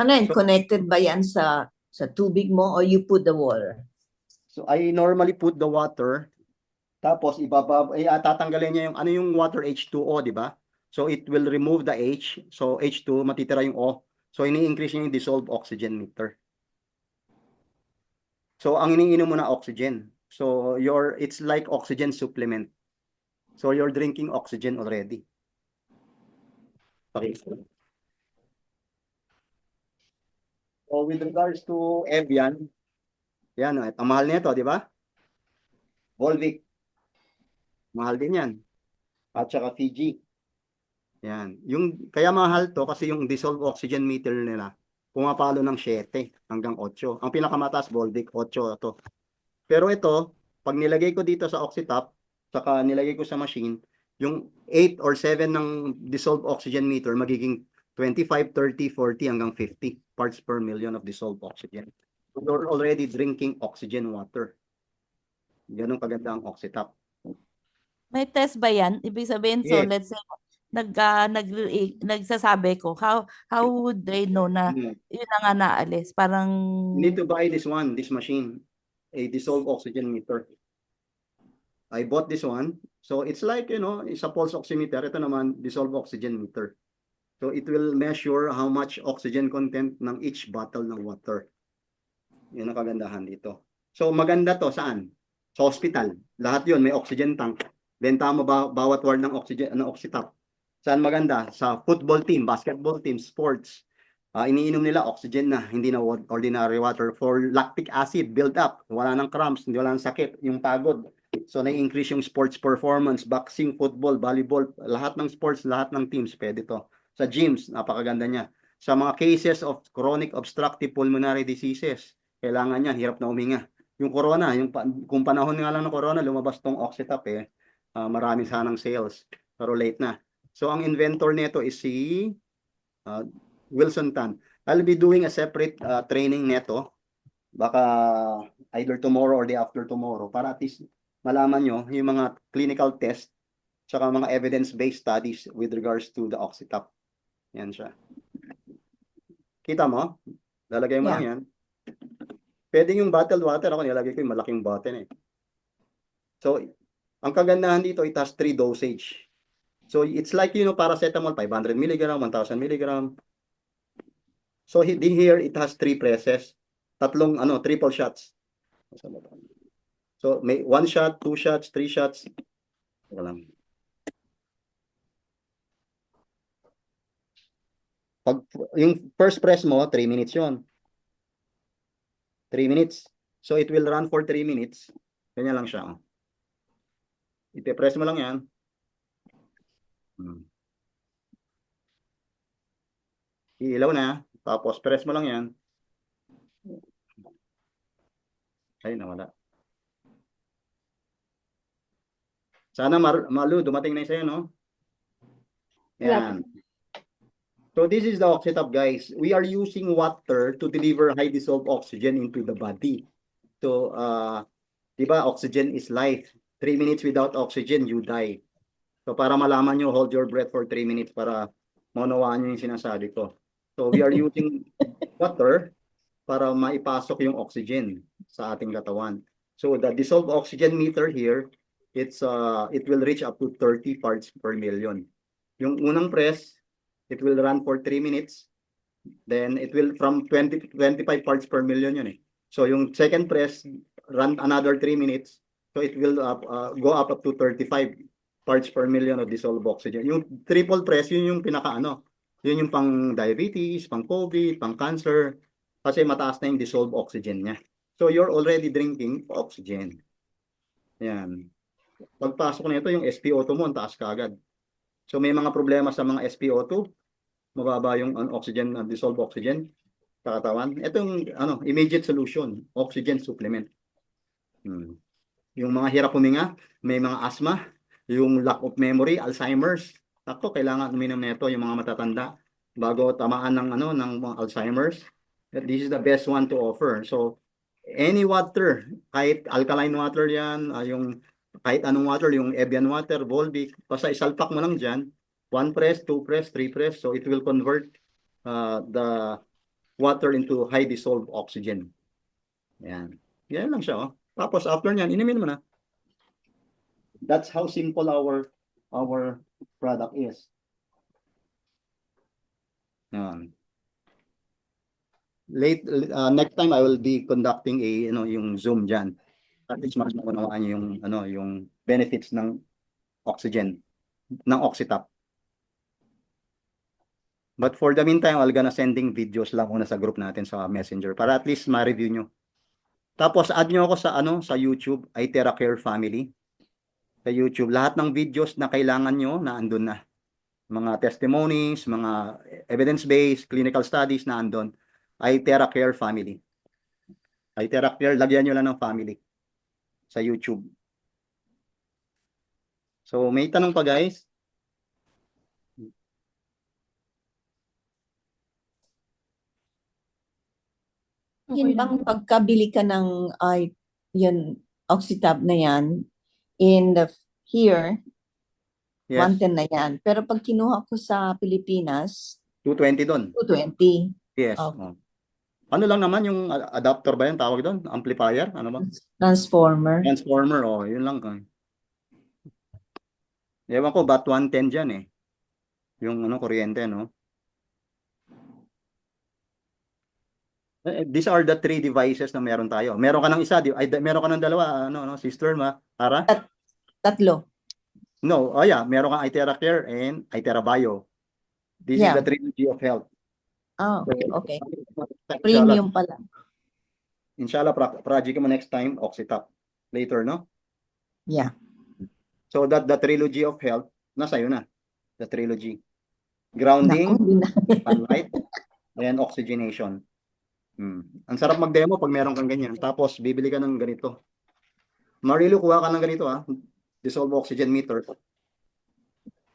Ano yan, connected ba yan sa tubig mo or you put the water? So I normally put the water, tapos tatanggalin niya yung water H2O, di ba? So it will remove the H. So H2, matitira yung O. So ini-increase niya yung dissolved oxygen meter. So ang iniinom mo na oxygen. So it's like oxygen supplement. So you're drinking oxygen already. Okay. So with regards to Evian, yan, ang mahal nito, di ba? Volvic. Mahal din yan. At saka Fiji. Yan. Kaya mahal to kasi yung dissolved oxygen meter nila pumapalo ng 7 hanggang 8. Ang pinakamataas Volvic 8 to. Pero ito, pag nilagay ko dito sa Oxytap, saka nilagay ko sa machine, yung 8 or 7 ng dissolved oxygen meter magiging 25, 30, 40 hanggang 50 parts per million of dissolved oxygen. You're already drinking oxygen water. Ganun kaganda ang Oxytap. May test ba yan? Ibig sabihin, so Yes. let's say, nagsasabi ko, how would they know na yun na nga naalis? Parang... You need to buy this machine, a dissolved oxygen meter. I bought this one. So it's like, it's a pulse oximeter. Ito naman, dissolved oxygen meter. So it will measure how much oxygen content ng each bottle ng water. Yun ang kagandahan dito. So maganda to saan? Sa hospital. Lahat yun, may oxygen tank. Benta mo bawat ward ng oxygen, Oxytap. Saan maganda? Sa football team, basketball team, sports. Iniinom nila oxygen na, hindi na ordinary water for lactic acid build up. Wala nang cramps, hindi wala nang sakit, yung pagod. So na-increase yung sports performance, boxing, football, volleyball, lahat ng sports, lahat ng teams, pwede to. Sa gyms, napakaganda niya. Sa mga cases of chronic obstructive pulmonary diseases, kailangan niya, hirap na huminga. Yung corona, kung panahon nga lang ng corona, lumabas tong Oxytap marami sanang sales, pero late na. So ang inventor nito is si Wilson Tan. I'll be doing a separate training neto, baka either tomorrow or day after tomorrow, para at least malaman nyo yung mga clinical test Tsaka mga evidence-based studies with regards to the Oxytap. Yan siya. Kita mo? Lalagay mo lang yan. Pwede yung bottled water. Ako nilagay ko yung malaking bottle eh. So, ang kagandahan dito, it has 3 dosage. So, it's like, paracetamol, 500 mg, 1,000 mg. So, here, it has 3 presses. Triple shots. So, may 1 shot, 2 shots, 3 shots. Pag yung first press mo, 3 minutes yon. 3 minutes. So, it will run for 3 minutes. Ganyan lang siya. Ipe-press mo lang yan. Iilaw na. Tapos, press mo lang yan. Ay, nawala. Sana Malu, dumating na sa'yo, no? Yan. So this is the Oxytap, guys. We are using water to deliver high dissolved oxygen into the body. So, diba, oxygen is life. 3 minutes without oxygen, you die. So para malaman nyo, hold your breath for 3 minutes para maunawaan nyo yung sinasabi ko. So we are using water para maipasok yung oxygen sa ating katawan. So the dissolved oxygen meter here, it will reach up to 30 parts per million. Yung unang press, it will run for 3 minutes. Then it will from 20 to 25 parts per million yun eh. So yung second press, run another 3 minutes. So it will go up to 35 parts per million of dissolved oxygen. Yung triple press, yun yung pinaka-ano. Yun yung pang diabetes, pang COVID, pang cancer. Kasi mataas na yung dissolved oxygen niya. So you're already drinking oxygen. Yan. Pagpasok na ito, yung SpO2 mo, ang taas kaagad. So may mga problema sa mga SpO2. Mababa yung oxygen, dissolved oxygen sa katawan. Ito yung immediate solution, oxygen supplement. Yung mga hirap huminga, may mga asthma, yung lack of memory, Alzheimer's. Ako, kailangan uminom nito yung mga matatanda bago tamaan ng mga Alzheimer's. This is the best one to offer. So any water, kahit alkaline water yan, kahit anong water, yung Evian water, Volvic, basta isalpak mo lang dyan, 1 press, 2 press, 3 press, so it will convert the water into high dissolved oxygen. Yan. Yan lang siya. Oh. Tapos after nyan, inumin mo na. That's how simple our product is. Yan. Next time I will be conducting yung Zoom dyan. At least mas makunawaan nyo yung benefits ng oxygen, ng Oxytap. But for the meantime, I'm gonna sending videos lang muna sa group natin sa Messenger para at least ma-review nyo. Tapos add nyo ako sa YouTube, iTeracare Family. Sa YouTube, lahat ng videos na kailangan nyo na andun na. Mga testimonies, mga evidence-based, clinical studies na andun. iTeracare Family. iTeracare, lagyan nyo lang ng family sa YouTube. So may tanong pa, guys? Yun bang pagkabili ka ng yun, Oxytap na yan, here, Yes. 110 na yan. Pero pag kinuha ko sa Pilipinas, 220 doon. 220. Yes. Okay. Ano lang naman yung adapter ba yan tawag doon? Amplifier? Ano ba? Transformer. Transformer, yun lang. Ewan ko, ba't 110 dyan eh? Yung kuryente, no? These are the 3 devices na meron tayo. Meron ka ng isa, meron ka ng dalawa, sister, Ara? Tatlo. No, meron kang iTeracare and iTerabio. This is the trilogy of health. Oh, okay. Premium pala. Inshallah, project mo next time, Oxytap. Later, no? Yeah. So that the trilogy of health, nasa iyo na. The trilogy. Grounding, sunlight, and oxygenation. Ang sarap mag-demo pag meron kang ganyan. Tapos, bibili ka ng ganito. Marilu, kuha ka ng ganito, dissolved oxygen meter.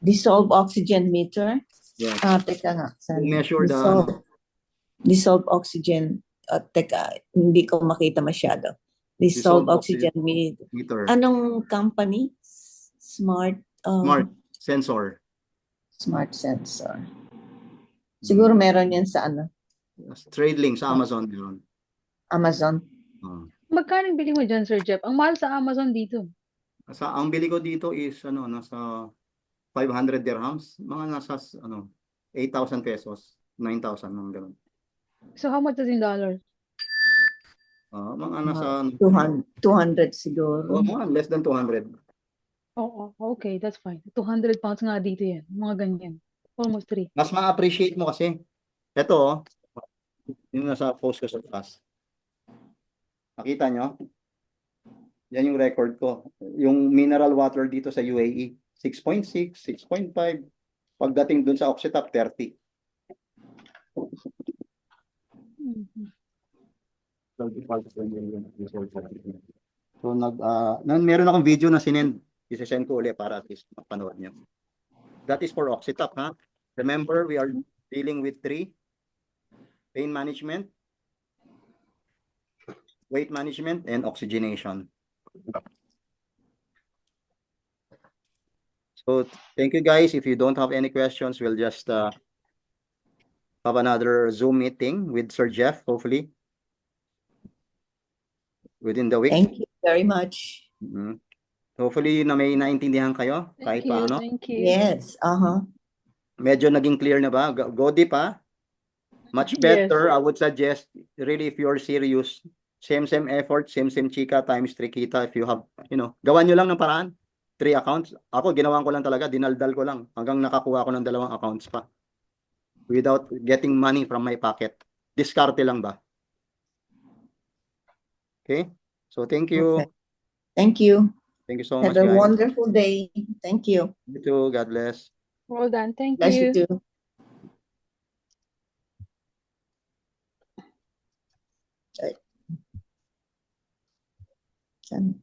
Dissolved oxygen meter? Yes. Teka nga. Measure dissolved oxygen. Teka, hindi ko makita masyado. Dissolved oxygen meter. Anong company? Smart Smart sensor. Smart sensor. Siguro meron yan sa ano, Trade link sa Amazon yun. Amazon. Magkano bili mo dyan, Sir Jeff? Ang mahal sa Amazon dito. Ang bili ko dito is nasa 500 dirhams, mga nasa 8,000 pesos, 9,000 ng ganun. So how much is in dollars? Mga nasa 200 siguro. mga less than 200. Oh, okay, that's fine. 200 pounds nga dito yan. Mga ganyan. Almost 3. Mas ma-appreciate mo kasi. Ito, yung nasa post ko sa taas. Nakita nyo? Yan yung record ko. Yung mineral water dito sa UAE, 6.6, 6.5. Pagdating dun sa Oxitap, 30. So, meron akong video na sinend. Isasend ko ulit para at least mapanood nyo. That is for Oxitap, ha? Remember, we are dealing with 3. Pain management, weight management, and oxygenation. So thank you guys. If you don't have any questions, we'll just have another Zoom meeting with Sir Jeff, hopefully within the week. Thank you very much. Hopefully na may naintindihan kayo kahit paano. Thank you. Yes, Medyo naging clear na ba? Go deep, ha? Much better. I would suggest, really, if you're serious, same effort, same chika times 3 kita. If you have, gawan nyo lang ng paraan. 3 accounts. Ako, ginawan ko lang talaga, dinaldal ko lang hanggang nakakuha ko ng 2 accounts pa. Without getting money from my pocket. Diskarte lang ba? Okay? So, thank you. Okay. Thank you. Thank you so Have much, a guys. wonderful day. Thank you. You too. God bless. Well done. Thank Bless you you. too. Saan?